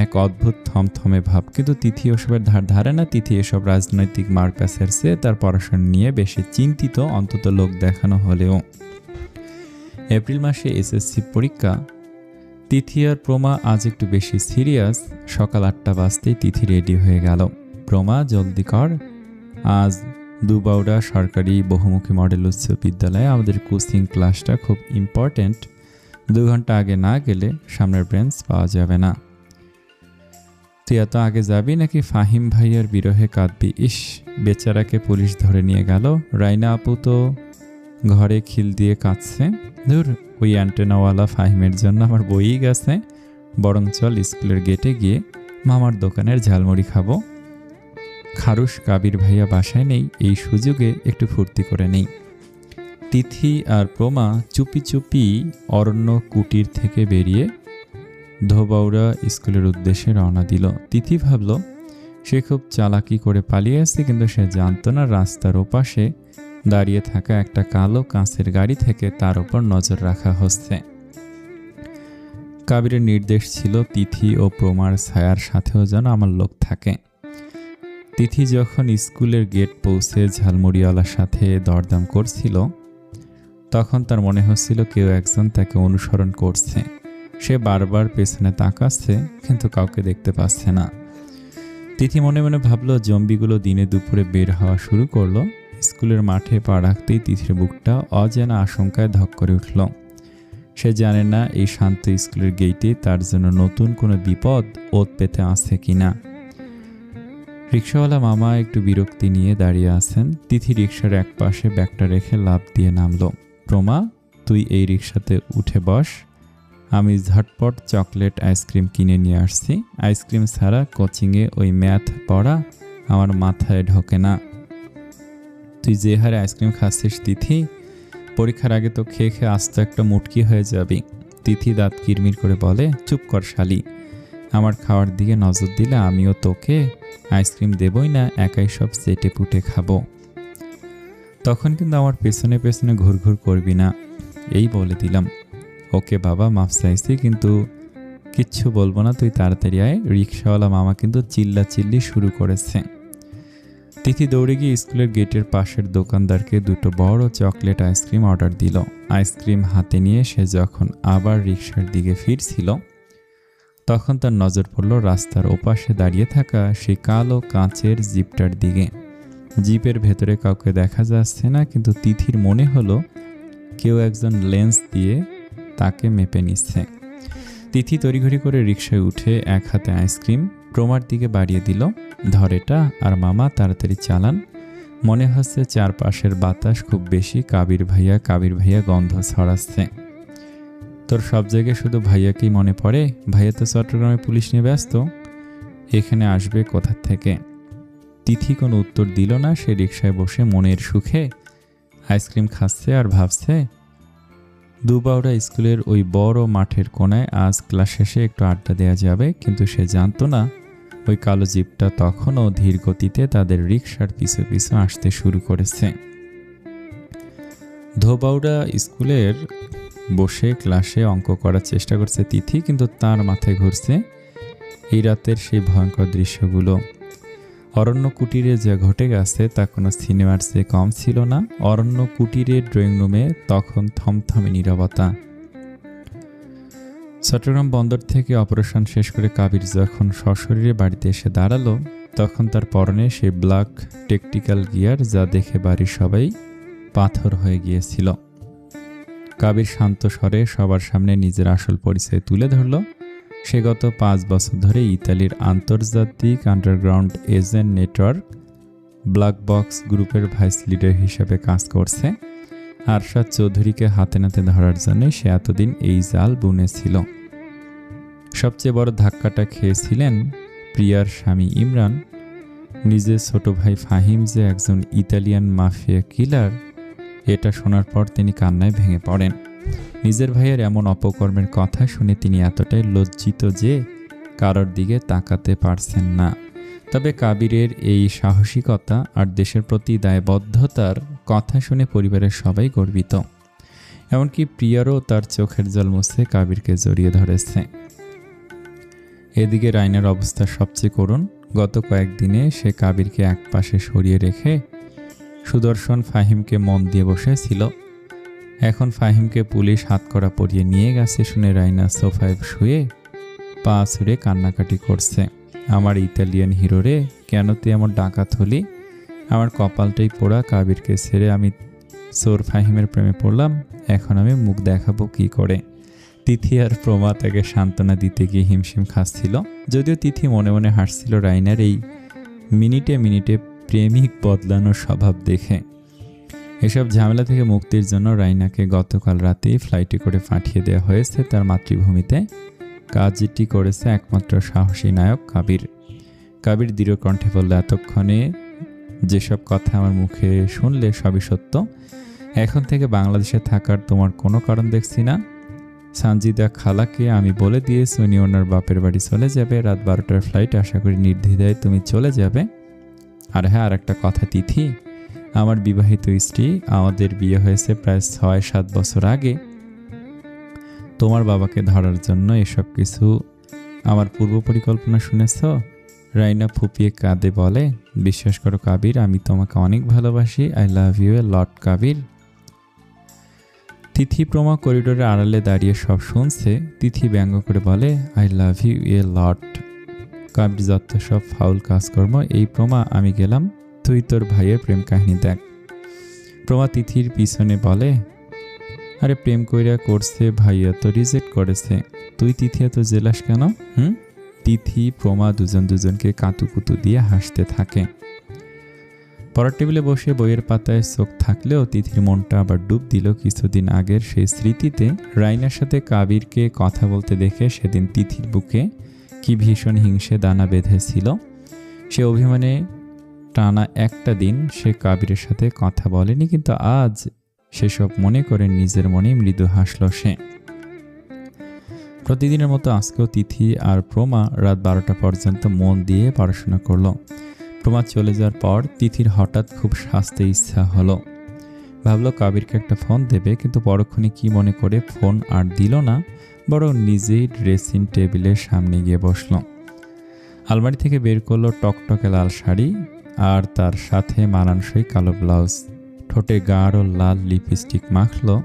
এক অদ্ভুত থমথমে ভাব। কিন্তু তিথি ওসবের ধারে না। তিথি এসব রাজনৈতিক মার্কাসের চেয়ে তার পড়াশোনা নিয়ে বেশি চিন্তিত, অন্তত লোক দেখানো হলেও। এপ্রিল মাসে এসএসসি পরীক্ষা। তিথি আর প্রমা আজ একটু বেশি সিরিয়াস। সকাল 8টা বাজতেই তিথি রেডি হয়ে গেল। প্রমা, জলদি কর, আজ দুবাউড়া সরকারি বহুমুখী মডেল উচ্চ বিদ্যালয়ে আমাদের কোচিং ক্লাসটা খুব ইম্পর্ট্যান্ট। 2 ঘন্টা আগে না গেলে সামনের ব্রেঞ্চ পাওয়া যাবে না। তুই এত আগে যাবি নাকি ফাহিম ভাইয়ার বিরহে কাঁদবি? ইস, বেচারাকে পুলিশ ধরে নিয়ে গেল। রাইনা আপু তো ঘরে খিল দিয়ে কাঁদছে। ধুর, ওই অ্যান্টেনাওয়ালা ফাহিমের জন্য আমার বইই গেছে। বরং চল স্কুলের গেটে গিয়ে মামার দোকানের ঝালমুড়ি খাবো। খারুশ কাবির ভাইয়া বাসায় নেই, এই সুযোগে একটু ফুর্তি করে নেই। তিথি আর প্রমা চুপি চুপি অরণ্য কুটির থেকে বেরিয়ে ধোবাউড়া স্কুলের উদ্দেশ্যে রওনা দিল। তিথি ভাবল সে খুব চালাকি করে পালিয়ে আসছে, কিন্তু সে জানত না রাস্তার ওপাশে দাঁড়িয়ে থাকা একটা কালো কাঁচের গাড়ি থেকে তার ওপর নজর রাখা হচ্ছে। কাবিরের নির্দেশ ছিল তিথি ও প্রমার ছায়ার সাথেও যেন আমার লোক থাকে। তিথি যখন স্কুলের গেট পৌঁছে ঝালমুড়িওয়ালার সাথে দরদাম করছিল, তখন তার মনে হচ্ছিল কেউ একজন তাকে অনুসরণ করছে। সে বারবার পেছনে তাকাচ্ছে, কিন্তু কাউকে দেখতে পাচ্ছে না। তিথি মনে মনে ভাবল জম্বিগুলো দিনে দুপুরে বের হওয়া শুরু করলো। স্কুলের মাঠে পা রাখতেই তিথির বুকটা অজানা আশঙ্কায় ধক করে উঠল। সে জানে না এই শান্ত স্কুলের গেইটে তার জন্য নতুন কোনো বিপদ ওত পেতে আছে কিনা। রিক্সাওয়ালা মামা একটু বিরক্তি নিয়ে দাঁড়িয়ে আছেন। তিথি রিক্সার এক পাশে ব্যাগটা রেখে লাফ দিয়ে নামল। প্রমা, তুই এই রিক্সাতে উঠে বস, আমি ঝটপট চকলেট আইসক্রিম কিনে নিয়ে আসছি। আইসক্রিম ছাড়া কোচিংয়ে ওই ম্যাথ পড়া আমার মাথায় ঢোকে না। তুই যে হারে আইসক্রিম খাচ্ছিস তিথি, পরীক্ষার আগে তো খেয়ে খেয়ে আস্ত একটা মুটকি হয়ে যাবি। তিথি দাঁত কিরমির করে বলে, চুপ কর শালি, আমার খাওয়ার দিকে নজর দিলে আমিও তোকে আইসক্রিম দেবই না, একাই সব চেটে পুটে খাবো। তখন কিন্তু আমার পেছনে পেছনে ঘুরঘুর করবি না, এই বলে দিলাম। ওকে বাবা, মাফ চাইছি, কিন্তু কিচ্ছু বলবো না, তুই তাড়াতাড়ি আয়। রিক্সাওয়ালা মামা কিন্তু চিল্লাচিল্লি শুরু করেছে। তিথি দৌড়ে গিয়ে স্কুলের গেটের পাশের দোকানদারকে 2টো বড় চকলেট আইসক্রিম অর্ডার দিল। আইসক্রিম হাতে নিয়ে সে যখন আবার রিক্সার দিকে ফিরছিল, তখন তার নজর পড়ল রাস্তার ওপাশে দাঁড়িয়ে থাকা সেই কালো কাঁচের জিপটার দিকে। জিপের ভেতরে কাউকে দেখা যাচ্ছে না, কিন্তু তিথির মনে হলো কেউ একজন লেন্স দিয়ে তাকে মেপে নিচ্ছে। তিথি তড়িঘড়ি করে রিক্সায় উঠে এক হাতে আইসক্রিম প্রমার দিকে বাড়িয়ে দিল। ধরেটা আর মামা তাড়াতাড়ি চালান, মনে হচ্ছে চারপাশের বাতাস খুব বেশি কাবির ভাইয়া গন্ধ ছড়াচ্ছে। তোর সব জায়গায় শুধু ভাইয়াকেই মনে পড়ে? ভাইয়া তো চট্টগ্রামে পুলিশ নিয়ে ব্যস্ত, এখানে আসবে কোথা থেকে? তিথি কোনো উত্তর দিল না। সে রিক্সায় বসে মনের সুখে আইসক্রিম খাচ্ছে আর ভাবছে দুবাউড়া স্কুলের ওই বড় মাঠের কোনায় আজ ক্লাস শেষে একটু আড্ডা দেওয়া যাবে। কিন্তু সে জানতো না ওই কালো জিপটা তখনও ধীর গতিতে তাদের রিক্সার পিছু পিছু আসতে শুরু করেছে। ধোবাউড়া স্কুলের বসে ক্লাসে অঙ্ক করার চেষ্টা করছে তিথি, কিন্তু তার মাথায় ঘুরছে এই রাতের সেই ভয়ঙ্কর দৃশ্যগুলো। অরণ্য কুটিরে যা ঘটে গেছে তা কোনো সিনেমার চেয়ে কম ছিল না। অরণ্য কুটিরের ড্রয়িং রুমে তখন থমথমে নীরবতা। চট্টগ্রাম বন্দর থেকে অপারেশন শেষ করে কাবির যখন সশরীরে বাড়িতে এসে দাঁড়ালো, তখন তার পরনে সেই ব্ল্যাক টেকটিক্যাল গিয়ার যা দেখে বাড়ির সবাই পাথর হয়ে গিয়েছিল। কাবির শান্ত স্বরে সবার সামনে নিজের আসল পরিচয় তুলে ধরল। সে গত 5 বছর ধরে ইতালির আন্তর্জাতিক underground agent network black box গ্রুপের ভাইস লিডার হিসেবে কাজ করছে। আরশাদ চৌধুরীকে হাতে নাতে ধরার জন্য সে এতদিন এই জাল বুনেছিল। সবচেয়ে বড় ধাক্কাটা খেয়েছিলেন প্রিয়ার স্বামী ইমরান। নিজের ছোট ভাই ফাহিম যে একজন ইতালিয়ান মাফিয়া কিলার, এটা শোনার পর তিনি কান্নায় ভেঙে পড়েন। নিজের ভাইয়ের এমন অপকর্মের কথা শুনে তিনি এতটাই লজ্জিত যে কারোর দিকে তাকাতে পারছেন না। তবে কাবিরের এই সাহসিকতা আর দেশের প্রতি দায়বদ্ধতার কথা শুনে পরিবারের সবাই গর্বিত। এমনকি প্রিয়ারও তার চোখের জল মুছে কাবিরকে জড়িয়ে ধরেছে। এদিকে রাইনার অবস্থা সবচেয়ে করুণ। গত কয়েকদিনে সে কাবিরকে একপাশে সরিয়ে রেখে সুদর্শন ফাহিমকে মন দিয়ে বসেছিল। এখন ফাহিমকে পুলিশ হাতকড়া পরিয়ে নিয়ে গেছে শুনে রাইনা সোফায় শুয়ে পা ছুড়ে কান্নাকাটি করছে। আমার ইতালিয়ান হিরো রে, কেন তুই এমন ডাকাত হলি? আমার কপালটাই পোড়া, কাবিরকে ছেড়ে আমি চোর ফাহিমের প্রেমে পড়লাম। এখন আমি মুখ দেখাবো কি করে? তিথি আর প্রমা তাকে সান্ত্বনা দিতে গিয়ে হিমশিম খাচ্ছিল। যদিও তিথি মনে মনে হাসছিল রাইনার এই মিনিটে মিনিটে প্রেমিক বদলানোর স্বভাব দেখে। এসব ঝামেলা থেকে মুক্তির জন্য রাইনাকে গতকাল রাতেই ফ্লাইটে করে পাঠিয়ে দেওয়া হয়েছে তার মাতৃভূমিতে। কাজটি করেছে একমাত্র সাহসী নায়ক কাবির। কাবির দৃঢ় কণ্ঠে বলল, এতক্ষণে যেসব কথা আমার মুখে শুনলে সবই সত্য। এখন থেকে বাংলাদেশে থাকার তোমার কোনো কারণ দেখছি না। সানজিদা খালাকে আমি বলে দিয়েছি উনি ওনার বাপের বাড়ি চলে যাবে। রাত 12টার ফ্লাইট, আশা করি নির্দ্বিধায় তুমি চলে যাবে। আর হ্যাঁ, আর একটা কথা তিথি, আমার বিবাহিত স্ত্রী, আমাদের বিয়ে হয়েছে প্রায় 6-7 বছর আগে। তোমার বাবাকে ধরার জন্য এসব কিছু আমার পূর্ব পরিকল্পনা শুনেছ? রাইনা ফুপিয়ে কাঁদে বলে, বিশ্বাস করো কাবির, আমি তোমাকে অনেক ভালোবাসি। আই লাভ ইউ এ লট কাবির। তিথি প্রমা করিডোরের আড়ালে দাঁড়িয়ে সব শুনছে। তিথি ব্যঙ্গ করে বলে, আই লাভ ইউ এ লট। কাবির যত সব ফাউল কাজকর্ম। এই প্রমা, আমি গেলাম, তুই তোর ভাইয়ের প্রেম কাহিনী দেখ। প্রমা তিথির পিছনে বলে, আরে প্রেম কইরা করছে, ভাইয়া তো রিজেক্ট করেছে, তুই তিথি এত জেলাস কেন? তিথি প্রমা দুজনকে কাতুকুতু দিয়ে হাসতে থাকে। পড়ার টেবিলে বসে বইয়ের পাতায় চোখ থাকলেও তিথির মনটা আবার ডুব দিল কিছুদিন আগের সেই স্মৃতিতে। রাইনার সাথে কাবিরকে কথা বলতে দেখে সেদিন তিথির বুকে কি ভীষণ হিংসে দানা বেঁধেছিল। সে অভিমানে টানা একটা দিন সে কাবিরের সাথে কথা বলেনি, কিন্তু আজ সেসব মনে করে নিজের মনে মৃদু হাসল সে। প্রতিদিনের মতো আজকেও তিথি আর প্রমা রাত 12টা পর্যন্ত মন দিয়ে পড়াশোনা করলো। প্রমা চলে যাওয়ার পর তিথির হঠাৎ খুব সাজতে ইচ্ছা হলো। ভাবলো কাবিরকে একটা ফোন দেবে, কিন্তু পরক্ষণে কি মনে করে ফোন আর দিল না, বরং নিজেই ড্রেসিং টেবিলের সামনে গিয়ে বসলো। আলমারি থেকে বের করলো টকটকে লাল শাড়ি আর তার সাথে মানানসই কালো ব্লাউজ। ঠোঁটে গাঢ় লাল লিপস্টিক মাখলো।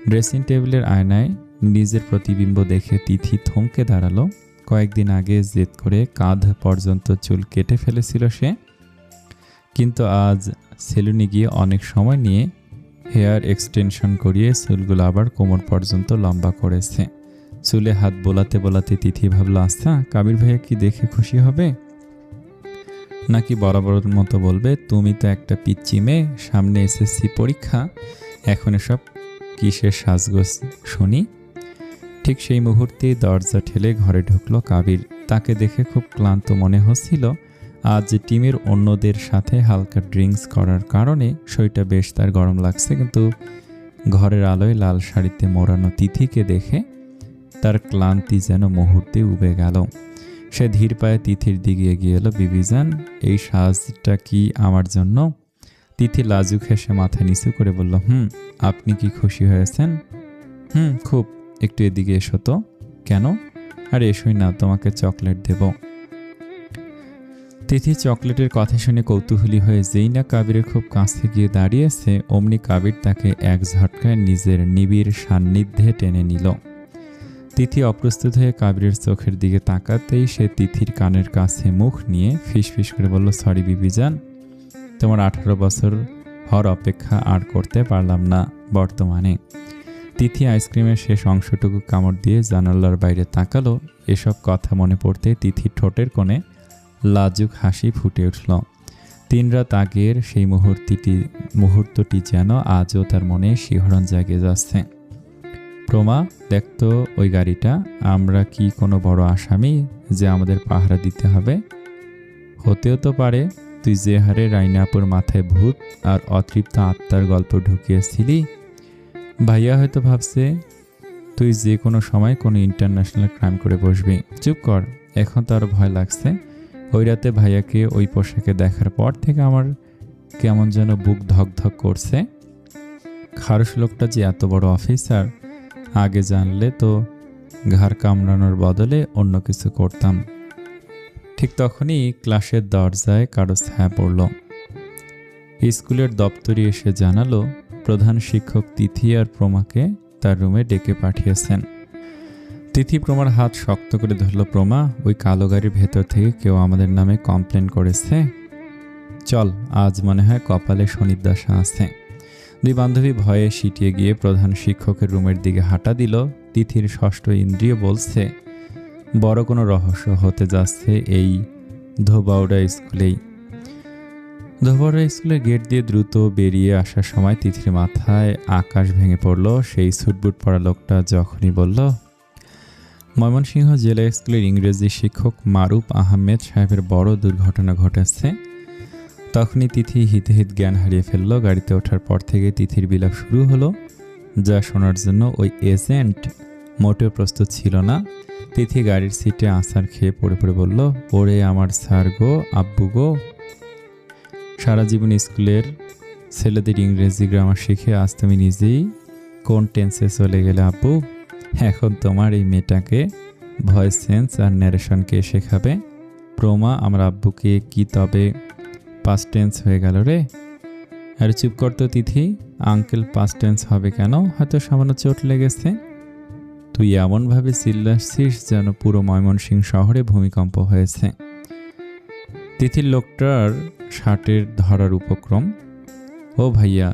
ড্রেসিং টেবিলের আয়নায় নিজের প্রতিবিম্ব দেখে তিথি থমকে দাঁড়ালো। কয়েকদিন আগে জেদ করে কাঁধ পর্যন্ত চুল কেটে ফেলেছিল সে, কিন্তু আজ সেলুনে গিয়ে অনেক সময় নিয়ে হেয়ার এক্সটেনশন করিয়ে চুলগুলো আবার কোমর পর্যন্ত লম্বা করেছে। চুলে হাত বোলাতে বোলাতে তিথি ভাবলো, আচ্ছা কাবির ভাইয়া কি দেখে খুশি হবে, নাকি বরাবর মতো বলবে, তুমি তো একটা পিচ্চি মেয়ে, সামনে এসএসসি পরীক্ষা, এখন এসব কিসের সাজগোজ শুনি। ঠিক সেই মুহূর্তেই দরজা ঠেলে ঘরে ঢুকলো কাবির। তাকে দেখে খুব ক্লান্ত মনে হচ্ছিল। আজ টিমের অন্যদের সাথে হালকা ড্রিঙ্কস করার কারণে শরীরটা বেশ তার গরম লাগছে, কিন্তু ঘরের আলোয় লাল শাড়িতে মোড়ানো তিথিকে দেখে তার ক্লান্তি যেন মুহূর্তে উবে গেল। সে ধীর পায়ে তিথির দিকে এগিয়ে এলো। বিবিজান, এই সাজটা কি আমার জন্য? তিথি লাজুক হেসে মাথা নিচু করে বলল, আপনি কি খুশি হয়েছেন? খুব, একটু এদিকে এসো তো। কেন? আরে এসোই না, তোমাকে চকলেট দেব। তিথি চকলেটের কথা শুনে কৌতূহলী হয়ে যেই না কাবিরের খুব কাছে গিয়ে দাঁড়িয়েছে, অমনি কাবির তাকে এক ঝটকায় নিজের নিবিড় সান্নিধ্যে টেনে নিল। তিথি অপ্রস্তুত হয়ে কাবিরের চোখের দিকে তাকাতেই সে তিথির কানের কাছে মুখ নিয়ে ফিসফিস করে বলল, সরি বিবিজান, তোমার 18 বছর হওয়ার অপেক্ষা আর করতে পারলাম না বর্তমানে। তিথি আইসক্রিমের শেষ অংশটুকু কামড় দিয়ে জানালার বাইরে তাকালো। এসব কথা মনে পড়তে তিথির ঠোঁটের কোণে লাজুক হাসি ফুটে উঠল। 3 রাত আগের সেই মুহূর্তটি যেন আজও তার মনে শিহরণ জাগে যাচ্ছে। প্রমা, দেখতো ওই গাড়িটা, আমরা কি কোনো বড় আসামি যে আমাদের পাহারা দিতে হবে? হতেও তো পারে। তুই যে হারে রাইনাপুর মাথায় ভূত আর অতৃপ্ত আত্মার গল্প ঢুকিয়েছিলি, ভাইয়া হয়তো ভাবছে তুই যে কোনো সময় কোনো ইন্টারন্যাশনাল ক্রাইম করে বসবি। চুপ কর, এখন তো আরও ভয় লাগছে। ওই রাতে ভাইয়াকে ওই পোশাকে দেখার পর থেকে আমার কেমন যেন বুক ধকধক করছে। খারুস লোকটা যে এত বড় অফিসার, আগে জানলে তো ঘাড় কামড়ানোর বদলে অন্য কিছু করতাম। ঠিক তখনই ক্লাসের দরজায় কারো ছায়া পড়ল। স্কুলের দপ্তরি এসে জানালো প্রধান শিক্ষক তিথি আর প্রমাকে তার রুমে ডেকে পাঠিয়েছেন। তিথি প্রমার হাত শক্ত করে ধরল। প্রমা, ওই কালো গাড়ির ভেতর থেকে কেউ আমাদের নামে কমপ্লেন করেছে। চল, আজ মনে হয় কপালে শনিদশা আছে। 2 বান্ধবী ভয়ে সিটিয়ে গিয়ে প্রধান শিক্ষকের রুমের দিকে হাঁটা দিল। তিথির ষষ্ঠ ইন্দ্রিয় বলছে বড় কোনো রহস্য হতে যাচ্ছে এই ধোবাউড়া স্কুলেই। ধোবাউড়া স্কুলের গেট দিয়ে দ্রুত বেরিয়ে আসার সময় তিথির মাথায় আকাশ ভেঙে পড়ল। সেই সুটবুট পরা লোকটা যখনই বলল, ময়মনসিংহ জেলা স্কুলের ইংরেজি শিক্ষক মারুফ আহমেদ সাহেবের বড় দুর্ঘটনা ঘটেছে, তখনই তিথি হিতহিত জ্ঞান হারিয়ে ফেলল। গাড়িতে ওঠার পর থেকে তিথির বিলাপ শুরু হলো, যা শোনার জন্য ওই এজেন্ট মোটেও প্রস্তুত ছিল না। তিথি গাড়ির সিটে আছাড় খেয়ে পড়ে পড়ে বলল, ওরে আমার স্যার গো, আব্বু গো, সারা জীবন স্কুলের ছেলেদের ইংরেজি গ্রামার শিখে আজ তুমি নিজেই কোন টেন্সে চলে গেলে আব্বু। এখন তোমার এই মেয়েটাকে ভয়েস সেন্স আর ন্যারেশনকে শেখাবে। প্রমা, আমার আব্বুকে কি তবে পাস্ট টেন্স হয়ে গেল রে? আর চুপ করতো তিথি, আঙ্কেল পাস্ট টেন্স হবে কেন? হয়তো সামান্য চোট লেগেছে। তুই এমনভাবে চিল্লাচ্ছিস যেন পুরো ময়মনসিংহ শহরে ভূমিকম্প হয়েছে। তিথির লোকটার শার্টের ধরার উপক্রম। ও ভাইয়া,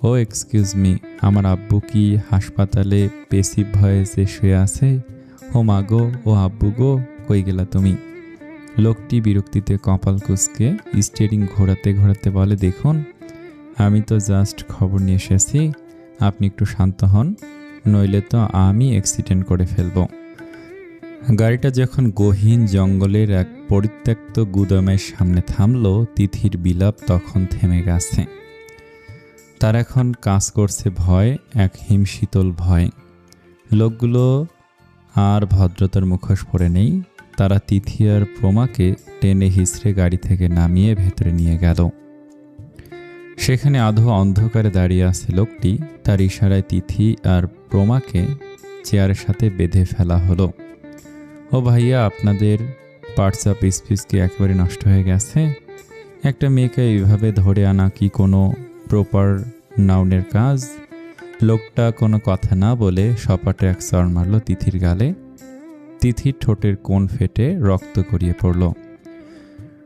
ও এক্সকিউজ মি, আমার আব্বু কি হাসপাতালে পেসিভ ভয়েসে শুয়ে আছে? ও মা গো, ও আব্বু গো, কই গেলা তুমি? লোকটি বিরক্তিতে কপাল কুঁচকে স্টিয়ারিং ঘোরাতে ঘোরাতে বলে, দেখুন আমি তো জাস্ট খবর নিয়ে এসেছি, আপনি একটু শান্ত হন, নইলে তো আমি অ্যাক্সিডেন্ট করে ফেলব। গাড়িটা যখন গহীন জঙ্গলের এক পরিত্যক্ত গুদামের সামনে থামলো, তিথির বিলাপ তখন থেমে গেছে। তার এখন কাজ করছে ভয়, এক হিমশীতল ভয়। লোকগুলো আর ভদ্রতার মুখোশ পরে নেই। তারা তিথি আর প্রমাকে টেনে হিঁচড়ে গাড়ি থেকে নামিয়ে ভেতরে নিয়ে গেল। সেখানে আধো অন্ধকারে দাঁড়িয়ে আছে লোকটি। তার ইশারায় তিথি আর প্রমাকে চেয়ারের সাথে বেঁধে ফেলা হলো। ও ভাইয়া, আপনাদের পার্টস অফ স্পিচ কি একেবারে নষ্ট হয়ে গেছে? একটা মেয়েকে এইভাবে ধরে আনা কি কোনো প্রপার নাউনের কাজ? লোকটা কোনো কথা না বলে সপাটে এক চড় মারল তিথির গালে। তিথির ঠোঁটের কোণ ফেটে রক্ত গড়িয়ে পড়ল।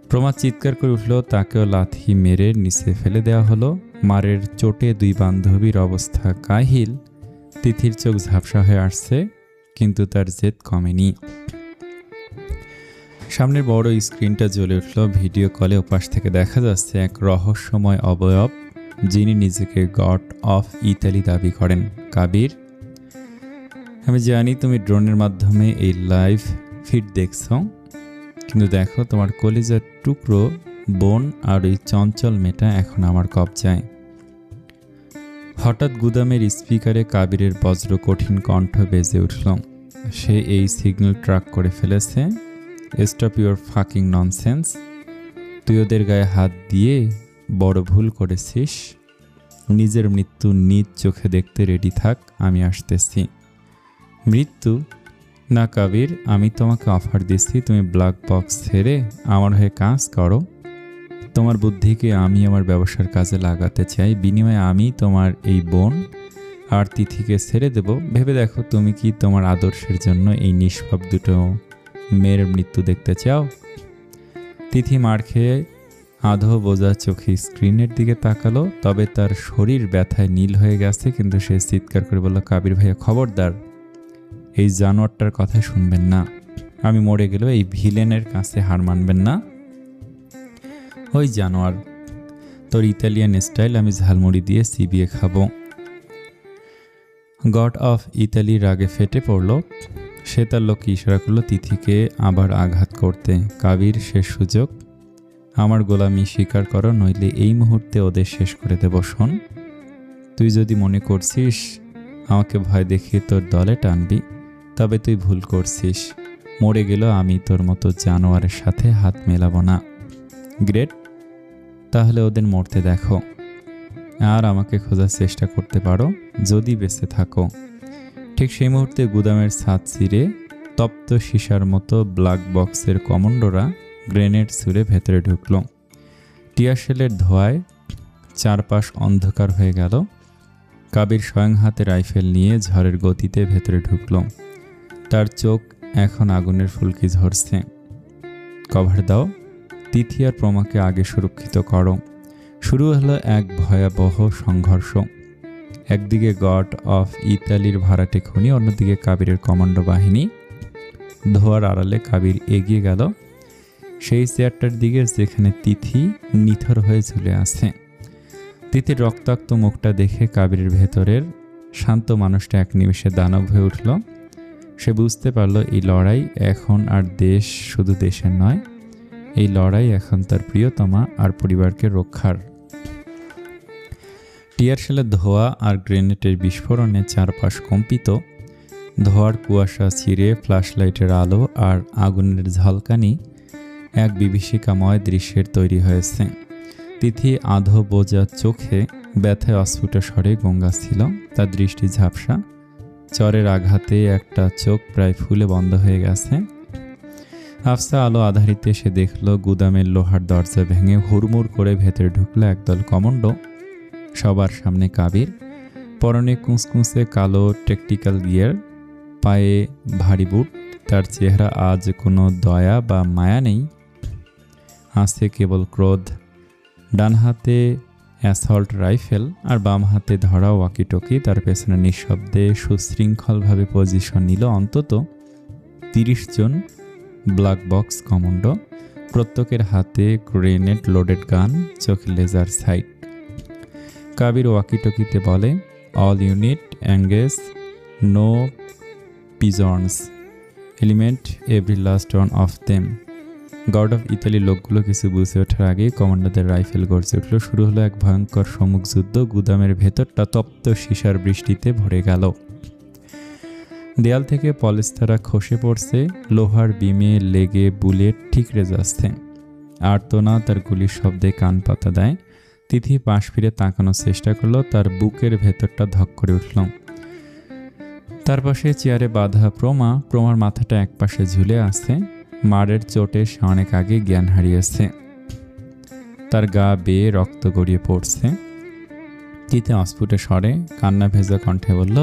প্রমা চিৎকার করে উঠল। তাকেও লাথি মেরে নিচে ফেলে দেওয়া হলো। মারের চোটে 2 বান্ধবীর অবস্থা কাহিল। তিথির চোখ ঝাপসা হয়ে আসছে, কিন্তু তার জেদ কমেনি। সামনের বড় স্ক্রিনটা জ্বলে উঠল। ভিডিও কলে ওপাশ থেকে দেখা যাচ্ছে এক রহস্যময় অবয়ব, যিনি নিজেকে গড অফ ইতালি দাবি করেন। কাবির, আমি জানি তুমি ড্রোনের মাধ্যমে এই লাইভ ফিড দেখছো, কিন্তু দেখো তোমার কলিজার টুকরো বোন আর ওই চঞ্চল মেয়েটা এখন আমার কবজায়। হঠাৎ গুদামের স্পিকারে কাবিরের বজ্র কঠিন কণ্ঠ বেজে উঠল। সে এই সিগন্যাল ট্র্যাক করে ফেলেছে। Stop your fucking nonsense. তুই ওদের গায়ে হাত দিয়ে বড় ভুল করেছিস। নিজের মৃত্যু নিজ চোখে দেখতে রেডি থাক, আমি আসতেছি। মৃত্যু? না কাবির, আমি তোমাকে অফার দিচ্ছি, তুমি ব্ল্যাক বক্স ছেড়ে আমার হয়ে কাজ করো। তোমার বুদ্ধিকে আমি আমার ব্যবসার কাজে লাগাতে চাই, বিনিময়ে আমি তোমার এই বোন আর তিথিকে ছেড়ে দেব। ভেবে দেখো, তুমি কি তোমার আদর্শের জন্য এই নিষ্পাপ দুটো মেয়ের মৃত্যু দেখতে চাও? তিথি মার খেয়ে আধো বোঝা চোখে স্ক্রিনের দিকে তাকালো, তবে তার শরীর ব্যথায় নীল হয়ে গেছে। কিন্তু সে চিৎকার করে বলল, কাবির ভাইয়া খবরদার, এই জানোয়ারটার কথা শুনবেন না। আমি মরে গেলেও এই ভিলেনের কাছে হার মানবেন না। ওই জানোয়ার, তোর ইতালিয়ান স্টাইল আমি ঝালমুড়ি দিয়ে চিবিয়ে খাবো। গড অফ ইতালি রাগে ফেটে পড়ল। সে তার লোককে ইশারা করলো তিথিকে আবার আঘাত করতে। কাবির, শেষ সুযোগ, আমার গোলামি স্বীকার করো, নইলে এই মুহূর্তে ওদের শেষ করে দেব। শোন, তুই যদি মনে করছিস আমাকে ভয় দেখিয়ে তোর দলে টানবি, তবে তুই ভুল করছিস। মরে গেলেও আমি তোর মতো জানোয়ারের সাথে হাত মেলাবো না। গ্রেট, তাহলে ওদের মরতে দেখো, আর আমাকে খোঁজার চেষ্টা করতে পারো যদি বেঁচে থাকো। ঠিক সেই মুহূর্তে গুদামের ছাদ ছিঁড়ে তপ্ত সীসার মতো ব্ল্যাক বক্সের কমান্ডোরা গ্রেনেড ছুঁড়ে ভেতরে ঢুকল। টিয়ারশেলের ধোঁয়ায় চারপাশ অন্ধকার হয়ে গেল। কাবির স্বয়ং হাতে রাইফেল নিয়ে ঝড়ের গতিতে ভেতরে ঢুকল। তার চোখ এখন আগুনের ফুলকি ঝরছে। কভার দাও, তিথি আর প্রমাকে আগে সুরক্ষিত করো। শুরু হলো এক ভয়াবহ সংঘর্ষ। একদিকে গড অফ ইতালির ভাড়াটে খনি, অন্যদিকে কাবিরের কমান্ডো বাহিনী। ধোয়ার আড়ালে কাবির এগিয়ে গেল সেই চেয়ারটার দিকে যেখানে তিথি নিথর হয়ে ঝুলে আছে। তিথির রক্তাক্ত মুখটা দেখে কাবিরের ভেতরের শান্ত মানুষটা এক নিমেষে দানব হয়ে উঠল। সে বুঝতে পারল এই লড়াই এখন আর শুধু দেশের নয়, এই লড়াই এখন তার প্রিয়তমা আর পরিবারকে রক্ষার। টিয়ারশেলের ধোঁয়া আর গ্রেনেডের বিস্ফোরণে চারপাশ কম্পিত। ধোঁয়ার কুয়াশা ছিঁড়ে ফ্ল্যাশলাইটের আলো আর আগুনের ঝলকানি এক বিভীষিকাময় দৃশ্যের তৈরি হয়েছে। তিথি আধো বোঝা চোখে ব্যথায় অস্ফুট স্বরে গঙ্গাচ্ছিল। তার দৃষ্টি ঝাপসা, চরের আঘাতে একটা চোখ প্রায় ফুলে বন্ধ হয়ে গেছে। আফসা আলো আধারিতে সে দেখল গুদামের লোহার দরজা ভেঙে হুড়মুড় করে ভেতরে ঢুকলো একদল কমান্ডো। সবার সামনে কাবির, পরনে কুঁচকুঁচে কালো টেকটিক্যাল গিয়ার, পায়ে ভারী বুট। তার চেহারা আজ কোনো দয়া বা মায়া নেই, আছে কেবল ক্রোধ। ডান হাতে অ্যাসল্ট রাইফেল আর বাম হাতে ধরা ওয়াকিটকি। তার পেছনে নিঃশব্দে সুশৃঙ্খলভাবে পজিশন নিল অন্তত 30 জন ব্ল্যাক বক্স কমান্ডো, প্রত্যেকের হাতে গ্রেনেড লোডেড গান, চোখে লেজার সাইট। কাবির ওয়াকিটকিতে বলে, all unit engage, no pigeons, eliminate every last one of them. God of ইতালির লোকগুলো কিছু বুঝে ওঠার আগে কমান্ডারদের রাইফেল গর্জে উঠল। শুরু হলো এক ভয়ঙ্কর সম্মুখ যুদ্ধ। গুদামের ভেতরটা তপ্ত সীসার বৃষ্টিতে ভরে গেল। দেয়াল থেকে পলেস্তারা খসে পড়ছে, লোহার বিমে লেগে বুলেট ঠিকরে যাচ্ছে। আর্তনাদ তার গুলির শব্দে কান পাতা দেয়। তিথি পাশ ফিরে তাকানোর চেষ্টা করলো, তার বুকের ভেতরটা ধক করে উঠল। তার পাশে চেয়ারে বাঁধা প্রমার মাথাটা একপাশে ঝুলে আছে। মারের চোটে সে অনেক আগে জ্ঞান হারিয়েছে, তার গা বেয়ে রক্ত গড়িয়ে পড়ছে। তিথি অস্ফুটে স্বরে কান্না ভেজা কণ্ঠে বলল,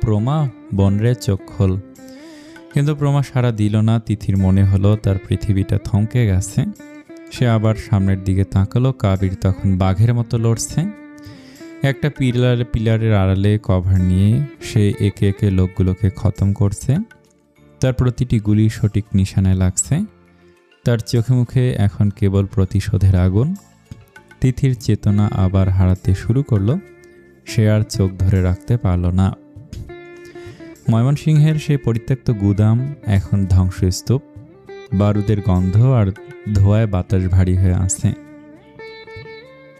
প্রমা, বনরে চোখ খোল। কিন্তু প্রমা সাড়া দিল না। তিথির মনে হলো তার পৃথিবীটা থমকে গেছে। সে আবার সামনের দিকে তাকালো। কাবির তখন বাঘের মতো লড়ছে। একটা পিলারের আড়ালে কভার নিয়ে সে একে একে লোকগুলোকে খতম করছে। তার প্রতিটি গুলি সঠিক নিশানায় লাগছে। তার চোখে মুখে এখন কেবল প্রতিশোধের আগুন। তিথির চেতনা আবার হারাতে শুরু করলো। সে আর চোখ ধরে রাখতে পারল না। ময়মনসিংহের সেই পরিত্যক্ত গুদাম এখন ধ্বংসস্তূপ। বারুদের গন্ধ আর ধোঁয়ায় বাতাস ভারী হয়ে আছে।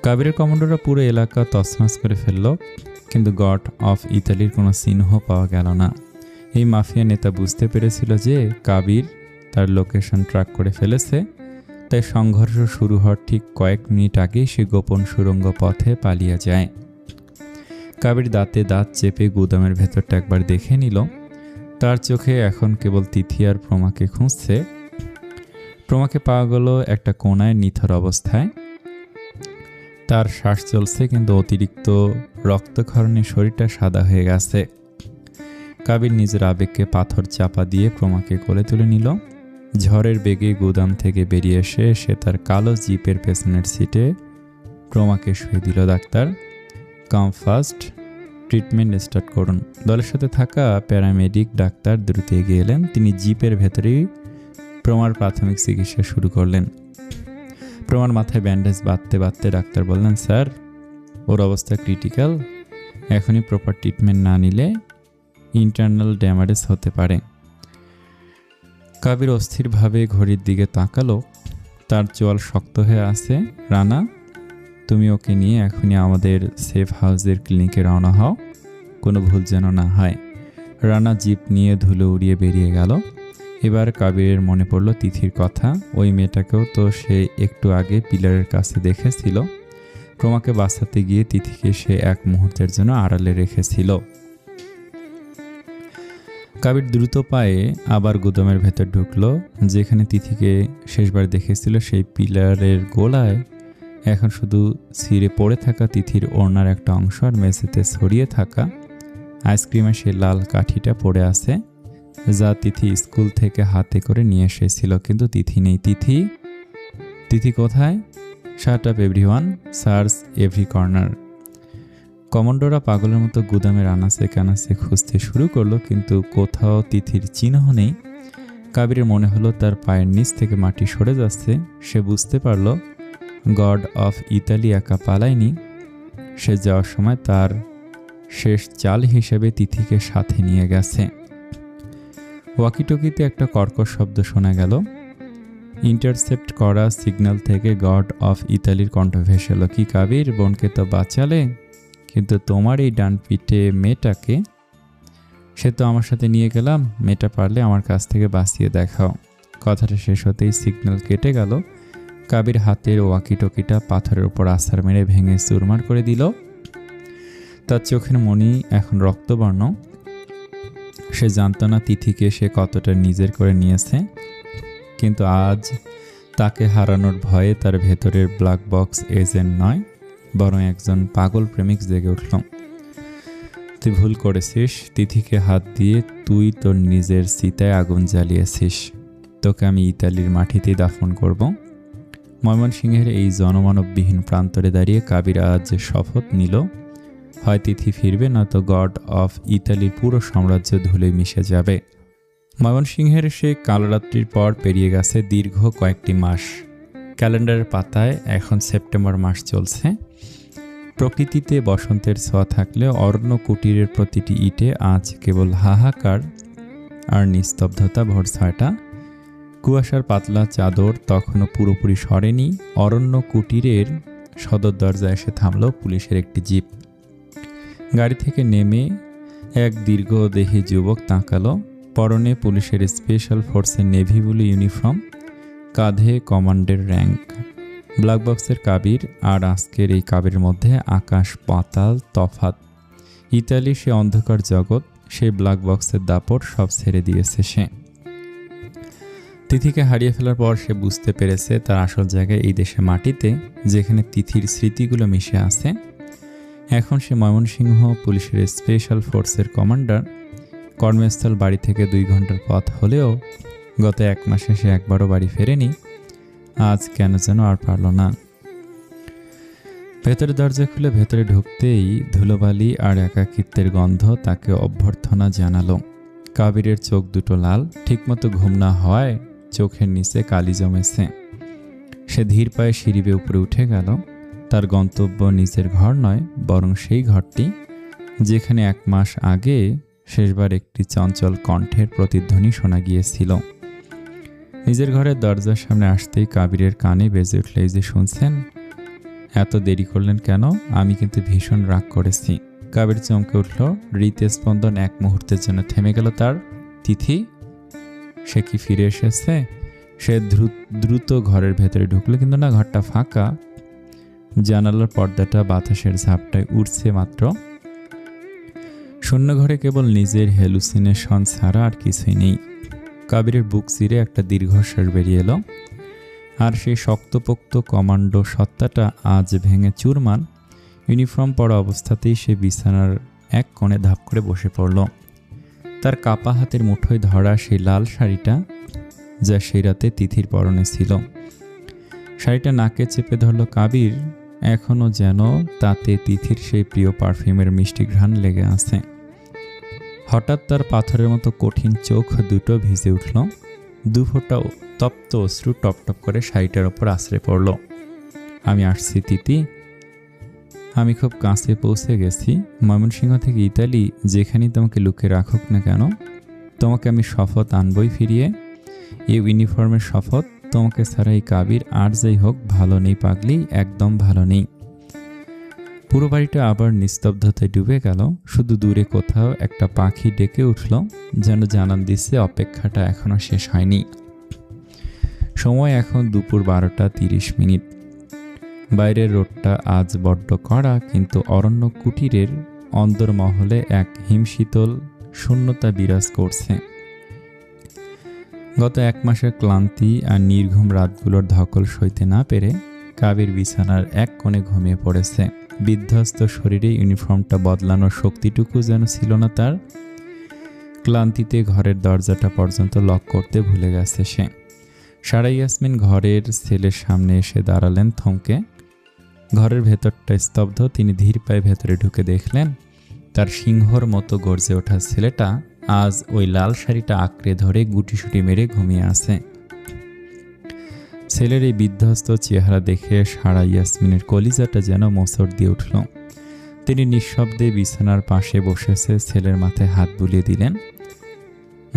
কাবিরের কমান্ডোরা পুরো এলাকা তছনছ করে ফেলল, কিন্তু গড অফ ইতালির কোনো চিহ্ন পাওয়া গেল না। এই মাফিয়া নেতা বুঝতে পেরেছিল যে কাবির তার লোকেশন ট্র্যাক করে ফেলেছে। তাই সংঘর্ষ শুরু হওয়ার ঠিক কয়েক মিনিট আগেই সে গোপন সুড়ঙ্গ পথে পালিয়ে যায়। কাবির দাঁতে দাঁত চেপে গুদামের ভেতরটা একবার দেখে নিল। তার চোখে এখন কেবল তিথি আর প্রমাকে খুঁজছে। প্রমাকে পাওয়া গেল একটা কোনায় নিথর অবস্থায়। তার শ্বাস চলছে, কিন্তু অতিরিক্ত রক্তক্ষরণে শরীরটা সাদা হয়ে গেছে। কাবির নিজের আবেগকে পাথর চাপা দিয়ে প্রমাকে কোলে তুলে নিল। ঝড়ের বেগে গুদাম থেকে বেরিয়ে এসে সে তার কালো জিপের পেছনের সিটে প্রমাকে শুয়ে দিল। ডাক্তার, কাম ফাস্ট, ট্রিটমেন্ট স্টার্ট করুন। দলের সাথে থাকা প্যারামেডিক ডাক্তার দ্রুত এগিয়ে এলেন। তিনি জিপের ভেতরেই প্রমার প্রাথমিক চিকিৎসা শুরু করলেন। প্রমার মাথায় ব্যান্ডেজ বাঁধতে বাঁধতে ডাক্তার বললেন, স্যার, ওর অবস্থা ক্রিটিক্যাল। এখনই প্রপার ট্রিটমেন্ট না নিলে ইন্টারনাল ড্যামেজ হতে পারে। কাবির অস্থিরভাবে ঘড়ির দিকে তাকালো। তার চোয়াল শক্ত হয়ে আছে। রানা, তুমি ওকে নিয়ে এখনই আমাদের সেফ হাউসের ক্লিনিকে রওনা হও, কোনো ভুল যেন না হয়। রানা জিপ নিয়ে ধুলো উড়িয়ে বেরিয়ে গেল। এবার কাবিরের মনে পড়ল তিথির কথা। ওই মেয়েটাকেও তো সে একটু আগে পিলারের কাছে দেখেছিল। প্রমাকে বাঁচাতে গিয়ে তিথিকে সে এক মুহূর্তের জন্য আড়ালে রেখেছিল। কাবির দ্রুত পায়ে আবার গুদামের ভেতর ঢুকলো। যেখানে তিথিকে শেষবার দেখেছিল সেই পিলারের গোড়ায় এখন শুধু ছিঁড়ে পড়ে থাকা তিথির ওড়নার একটা অংশ আর মেঝেতে ছড়িয়ে থাকা আইসক্রিমের সেই লাল কাঠিটা পড়ে আছে, যা তিথি স্কুল থেকে হাতে করে নিয়ে এসেছিল। কিন্তু তিথি নেই। তিথি কোথায়? Shut up everyone, search every corner. কমান্ডোরা পাগলের মতো গুদামের আনাচে কানাচে খুঁজতে শুরু করলো, কিন্তু কোথাও তিথির চিহ্ন নেই। কাবিরের মনে হলো তার পায়ের নিচ থেকে মাটি সরে যাচ্ছে। সে বুঝতে পারল গড অফ ইতালি একা পালায়নি। সে যাওয়ার সময় তার শেষ চাল হিসেবে তিথিকে সাথে নিয়ে গেছে। ওয়াকিটকিতে একটা কর্কশ শব্দ শোনা গেল। ইন্টারসেপ্ট করা সিগন্যাল থেকে গড অফ ইতালির কণ্ঠ ভেসে এলো, কি কাবির, বোনকে তো বাঁচালে, কিন্তু তোমার এই ডান পিঠে মেয়েটাকে? সে তো আমার সাথে নিয়ে গেলাম, মেয়েটা পারলে আমার কাছ থেকে বাঁচিয়ে দেখাও। কথাটা শেষ হতেই সিগন্যাল কেটে গেল। কাবির হাতের ওয়াকিটকিটা পাথরের উপর আছাড় মেরে ভেঙে চুরমার করে দিল। তার চোখের মণি এখন রক্তবর্ণ। সে জানত না তিথিকে সে কতটা নিজের করে নিয়েছে, কিন্তু আজ তাকে হারানোর ভয়ে তার ভেতরের ব্ল্যাক বক্স এজেন্ট নয়, বরং একজন পাগল প্রেমিক জেগে উঠল। তুই ভুল করেছিস। তিথিকে হাত দিয়ে তুই তোর নিজের চিতায় আগুন জ্বালিয়েছিস। তোকে আমি ইতালির মাটিতেই দাফন করব। ময়মনসিংহের এই জনমানববিহীন প্রান্তরে দাঁড়িয়ে কাবির আজ শপথ নিল, হয় তিথি ফিরবে, নয়তো গড অফ ইতালির পুরো সাম্রাজ্য ধুলে মিশে যাবে। ময়মনসিংহের সেই কালরাত্রির পর পেরিয়ে গেছে দীর্ঘ কয়েকটি মাস। ক্যালেন্ডারের পাতায় এখন সেপ্টেম্বর মাস চলছে। প্রকৃতিতে বসন্তের ছোঁয়া থাকলেও অরণ্য কুটিরের প্রতিটি ইটে আজ কেবল হাহাকার আর নিস্তব্ধতা। ভোর 6টা। কুয়াশার পাতলা চাদর তখনও পুরোপুরি সরেনি। অরণ্য কুটিরের সদর দরজায় এসে থামল পুলিশের একটি জিপ। গাড়ি থেকে নেমে এক দীর্ঘদেহী যুবক তাকালো। পরনে পুলিশের স্পেশাল ফোর্সের নেভি ব্লু ইউনিফর্ম, কাঁধে কমান্ডের র্যাঙ্ক। ব্ল্যাক বক্সের কাবির আর আজকের এই কাবির মধ্যে আকাশ পাতাল তফাত। ইতালি সে অন্ধকার জগৎ, সেই ব্ল্যাক বক্সের দাপট সব ছেড়ে দিয়েছে সে। তিথিকে হারিয়ে ফেলার পর সে বুঝতে পেরেছে তার আসল জায়গায় এই দেশের মাটিতে, যেখানে তিথির স্মৃতিগুলো মিশে আছে। এখন সে ময়মনসিংহ পুলিশের স্পেশাল ফোর্সের কমান্ডার। কর্মস্থল বাড়ি থেকে 2 ঘন্টার পথ হলেও গত 1 মাসে সে একবারও বাড়ি ফেরেনি। আজ কেন যেন আর পারল না। ভেতরে দরজা খুলে ভেতরে ঢুকতেই ধুলোবালি আর একাকিত্বের গন্ধ তাকে অভ্যর্থনা জানালো। কাবিরের চোখ দুটো লাল। ঠিকমতো ঘুম না হওয়ায় চোখের নিচে কালি জমেছে। সে ধীর পায়ে সিঁড়ি বেয়ে উপরে উঠে গেল। তার গন্তব্য নিজের ঘর নয়, বরং সেই ঘরটি যেখানে 1 মাস আগে শেষবার একটি চঞ্চল কণ্ঠের প্রতিধ্বনি শোনা গিয়েছিল। নিজের ঘরের দরজার সামনে আসতেই কাবিরের কানে বেজে উঠল, এই যে শুনছেন, এত দেরি করলেন কেন? আমি কিন্তু ভীষণ রাগ করেছি। কাবির চমকে উঠল। হৃদস্পন্দন 1 মুহূর্তের জন্য থেমে গেল তার। তিথি? সে কি ফিরে এসেছে? সে দ্রুত ঘরের ভেতরে ঢুকলো, কিন্তু না, ঘরটা ফাঁকা। জানালার পর্দাটা বাতাসের ঝাপটায় উড়ছে মাত্র। শূন্য ঘরে কেবল নিজের হ্যালুসিনেশন ছাড়া আর কিছুই নেই। কাবিরের বুক চিরে একটা দীর্ঘশ্বাস বেরিয়ে এলো। আর সেই শক্তপোক্ত কমান্ডো সত্তাটা আজ ভেঙে চুরমার। ইউনিফর্ম পরা অবস্থাতেই সে বিছানার এক কোণে ধাপ করে বসে পড়ল। তার কাপা হাতের মুঠোয় ধরা সেই লাল শাড়িটা, যা সেই রাতে তিথির পরনে ছিল। শাড়িটা নাকে চেপে ধরল কাবির। এখনও যেন তাতে তিথির সেই প্রিয় পারফিউমের মিষ্টি ঘ্রাণ লেগে আছে। হঠাৎ তার পাথরের মতো কঠিন চোখ দুটো ভিজে উঠল। দুফোঁটা তপ্ত অশ্রু টপটপ করে শাড়িটার ওপর আছড়ে পড়ল। আমি আসছি তিথি, আমি খুব কাছে পৌঁছে গেছি। ময়মনসিংহ থেকে ইতালি, যেখানেই তোমাকে লুকিয়ে রাখুক না কেন, তোমাকে আমি শপথ আনবই ফিরিয়ে। এই ইউনিফর্মের শপথ। তোমাকে ছাড়া এই কাবির আর যাই হোক ভালো নেই পাগলি, একদম ভালো নেই। পুরো বাড়িটা আবার নিস্তব্ধতায় ডুবে গেল। শুধু দূরে কোথাও একটা পাখি ডেকে উঠল, যেন জানান দিচ্ছে অপেক্ষাটা এখনো শেষ হয়নি। সময় এখন দুপুর 12টা 30 বাইরের রোদটা আজ বড্ড কড়া, কিন্তু অরণ্য কুটিরের অন্দরমহলে এক হিমশীতল শূন্যতা বিরাজ করছে। গত 1 মাসের ক্লান্তি আর নির্ঘুম রাতগুলোর ধকল সইতে না পেরে কাবির বিছানার এক কোণে ঘুমিয়ে পড়েছে। বিধ্বস্ত শরীরে ইউনিফর্মটা বদলানোর শক্তিটুকু যেন ছিল না তার। ক্লান্তিতে ঘরের দরজাটা পর্যন্ত লক করতে ভুলে গেছে সে। সারা ইয়াসমিন ঘরের ছেলের সামনে এসে দাঁড়ালেন থমকে। ঘরের ভেতরটা স্তব্ধ। তিনি ধীর পায়ে ভেতরে ঢুকে দেখলেন তার সিংহর মতো গর্জে ওঠা ছেলেটা আজ ওই লাল শাড়িটা আঁকড়ে ধরে গুটিসুটি মেরে ঘুমিয়ে আছে। ছেলের এই বিধ্বস্ত চেহারা দেখে সারা ইয়াসমিনের কলিজাটা যেন মোচড় দিয়ে উঠল। তিনি নিঃশব্দে বিছানার পাশে বসেছে, ছেলের মাথায় হাত বুলিয়ে দিলেন।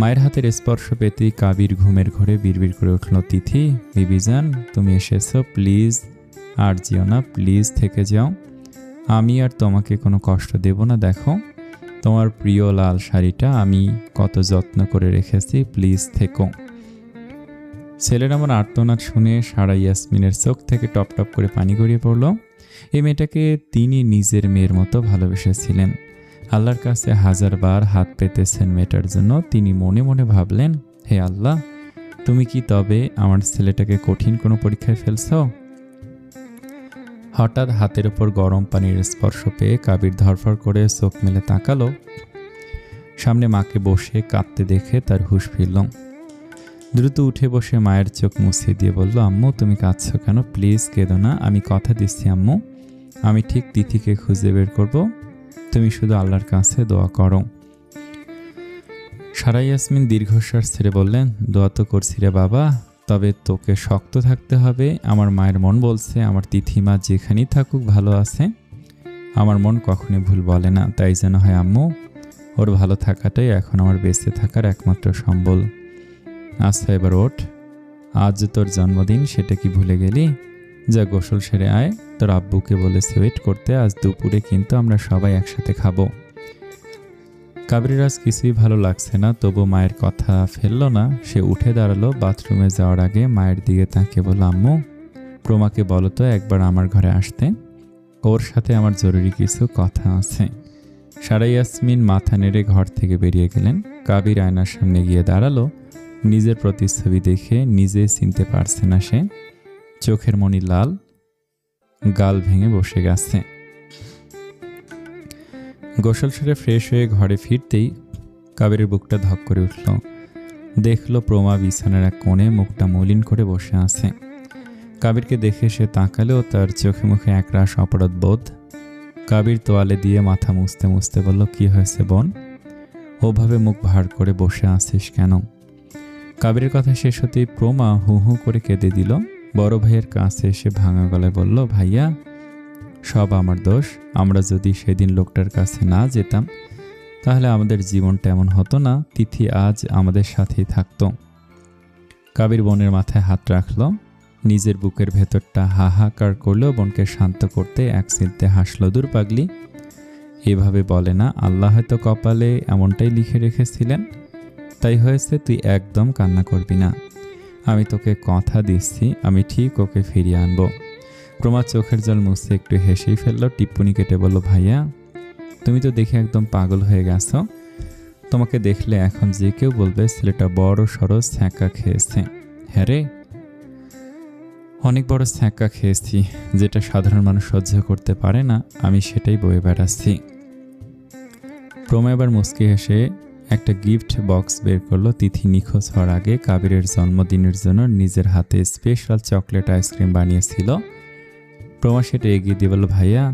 মায়ের হাতের স্পর্শ পেতেই কাবির ঘুমের ঘরে বিড়বিড় করে উঠল, তিথি বিবিজান, তুমি এসেছো, প্লিজ আর যেও না, প্লিজ থেকে যাও। আমি আর তোমাকে কোনো কষ্ট দেব না। দেখো তোমার প্রিয় লাল শাড়িটা আমি কত যত্ন করে রেখেছি, প্লিজ থেকো। ছেলের আমার আর্তনাদ শুনে সারা ইয়াসমিনের চোখ থেকে টপ টপ করে পানি গড়িয়ে পড়ল। এই মেয়েটাকে তিনি নিজের মেয়ের মতো ভালোবেসেছিলেন। আল্লাহর কাছে 1000 বার হাত পেতেছেন মেয়েটার জন্য। তিনি মনে মনে ভাবলেন, হে আল্লাহ, তুমি কি তবে আমার ছেলেটাকে কঠিন কোনো পরীক্ষায় ফেলছ? হঠাৎ হাতের ওপর গরম পানির স্পর্শ পেয়ে কাবির ধরফর করে চোখ মেলে তাকালো। সামনে মাকে বসে কাঁদতে দেখে তার হুঁশ ফিরল। দ্রুত উঠে বসে মায়ের চোখ মুছিয়ে দিয়ে বলল, আম্মু তুমি কাঁদছো কেন? প্লিজ কেঁদো না, আমি কথা দিচ্ছি আম্মু, আমি ঠিক তিথিকে খুঁজে বের করব। তুমি শুধু আল্লাহর কাছে দোয়া করো। সারা ইয়াসমিন দীর্ঘশ্বাস ছেড়ে বললেন, দোয়া তো করছি রে বাবা, তবে তোকে শক্ত থাকতে হবে। আমার মায়ের মন বলছে আমার তিথিমা যেখানেই থাকুক ভালো আছে। আমার মন কখনই ভুল বলে না, তাই যেন হয় আম্মু, ওর ভালো থাকাটাই এখন আমার বেঁচে থাকার একমাত্র সম্বল। আচ্ছা এবার ওঠ, আজ তোর জন্মদিন, সেটা কি ভুলে গেলি? যা গোসল সেরে আয়, তোর আব্বুকে বলেছে ওয়েট করতে, আজ দুপুরে কিন্তু আমরা সবাই একসাথে খাবো। কাবিরের আজ কিছুই ভালো লাগছে না, তবু মায়ের কথা ফেললো না। সে উঠে দাঁড়ালো। বাথরুমে যাওয়ার আগে মায়ের দিকে তাকিয়ে বলল, আম্মু প্রমাকে বলো তো একবার আমার ঘরে আসতে, ওর সাথে আমার জরুরি কিছু কথা আছে। সারা ইয়াসমিন মাথা নেড়ে ঘর থেকে বেরিয়ে গেলেন। কাবির আয়নার সামনে গিয়ে দাঁড়ালো। নিজের প্রতিচ্ছবি দেখে নিজে চিনতে পারছে না সে। চোখের মনি লাল, গাল ভেঙে বসে গেছে। গোসল সেরে ফ্রেশ হয়ে ঘরে ফিরতেই কাবিরের বুকটা ধক করে উঠল। দেখল প্রমা বিছানার এক কোণে মুখটা মলিন করে বসে আছে। কাবিরকে দেখে সে তাকালেও তার চোখে মুখে একরাশ অপরাধ বোধ। কাবির তোয়ালে দিয়ে মাথা মুছতে মুছতে বলল, কি হয়েছে বোন? ওভাবে মুখ ভার করে বসে আছিস কেন? কাবিরের কথা শেষ হতেই প্রমা হু হু করে কেঁদে দিল। বড় ভাইয়ের কাছে এসে ভাঙা গলায় বলল, ভাইয়া সব আমার দোষ। আমরা যদি সেদিন লোকটার কাছে না যেতাম তাহলে আমাদের জীবনটা এমন হতো না। তিথি আজ আমাদের সাথেই থাকতো। কাবির বোনের মাথায় হাত রাখল। নিজের বুকের ভেতরটা হাহাকার করলেও বোনকে শান্ত করতে এক চিলতে হাসল। দূর পাগলি, এভাবে বলে না, আল্লাহ হয়তো কপালে এমনটাই লিখে রেখেছিলেন, তাই হয়েছে। তুই একদম কান্না করবি না। আমি তোকে কথা দিচ্ছি, আমি ঠিক ওকে ফিরিয়ে আনবো। প্রমা চোখের জল মুছতে একটু হেসেই ফেললো। টিপ্পনি কেটে বলল, ভাইয়া তুমি তো দেখে একদম পাগল হয়ে গেছো। তোমাকে দেখলে এখন যে কেউ বলবে ছেলেটা বড় সড়ো ছ্যাঁকা খেয়েছে। হ্যাঁ রে, অনেক বড় ছ্যাঁকা খেয়েছি, যেটা সাধারণ মানুষ সহ্য করতে পারে না, আমি সেটাই বয়ে বেড়াচ্ছি। প্রমা এবার মুচকি হেসে একটা গিফট বক্স বের করলো। তিথি নিখোঁজ হওয়ার আগে কাবিরের জন্মদিনের জন্য নিজের হাতে স্পেশাল চকলেট আইসক্রিম বানিয়েছিল। প্রমা সেটা এগিয়ে দিয়ে বলল, ভাইয়া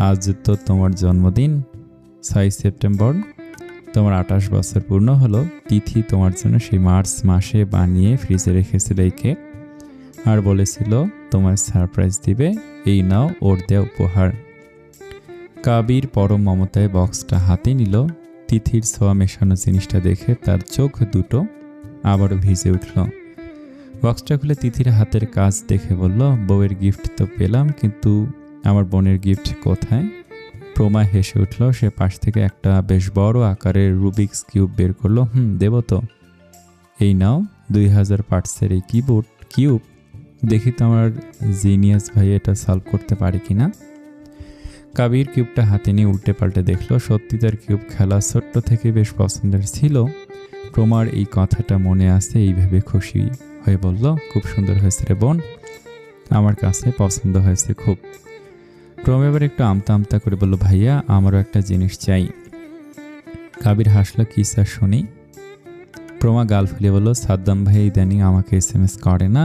আজ তো তোমার জন্মদিন, 6 সেপ্টেম্বর, তোমার 28 বছর পূর্ণ হলো। তিথি তোমার জন্য সেই মার্চ মাসে বানিয়ে ফ্রিজে রেখেছিল এই কেক, আর বলেছিল তোমার সারপ্রাইজ দিবে, এই নাও ওর দেয়া উপহার। কাবির পরম মমতায় বক্সটা হাতে নিল। তিথির ছোঁয়া মেশানো জিনিসটা দেখে তার চোখ দুটো আবারও ভিজে উঠল। বক্সটা খুলে তিথির হাতের কাজ দেখে বলল, বউয়ের গিফট তো পেলাম, কিন্তু আমার বোনের গিফট কোথায়? প্রমা হেসে উঠল। সে পাশ থেকে একটা বেশ বড় আকারের রুবিক্স কিউব বের করলো। দেব তো, এই নাও 2000 পার্টসের এই কিউব, দেখি তো আমার জিনিয়াস ভাই এটা সলভ করতে পারে কিনা। কাবির কিউবটা হাতে নিয়ে উল্টে পাল্টে দেখলো। সত্যি তার কিউব খেলা ছোট্ট থেকে বেশ পছন্দের ছিল। প্রমার এই কথাটা মনে আছে, এই ভেবে খুশি হয়ে বলল, খুব সুন্দর হয়েছে রে বোন, আমার কাছে পছন্দ হয়েছে খুব। প্রমা এবার একটু আমতা আমতা করে বলল, ভাইয়া আমারও একটা জিনিস চাই। কাবির হাসলো, কি স্যার শুনি। প্রমা গাল ফুলিয়ে বলল, সাদ্দাম ভাই ইদানিং আমাকে SMS করে না,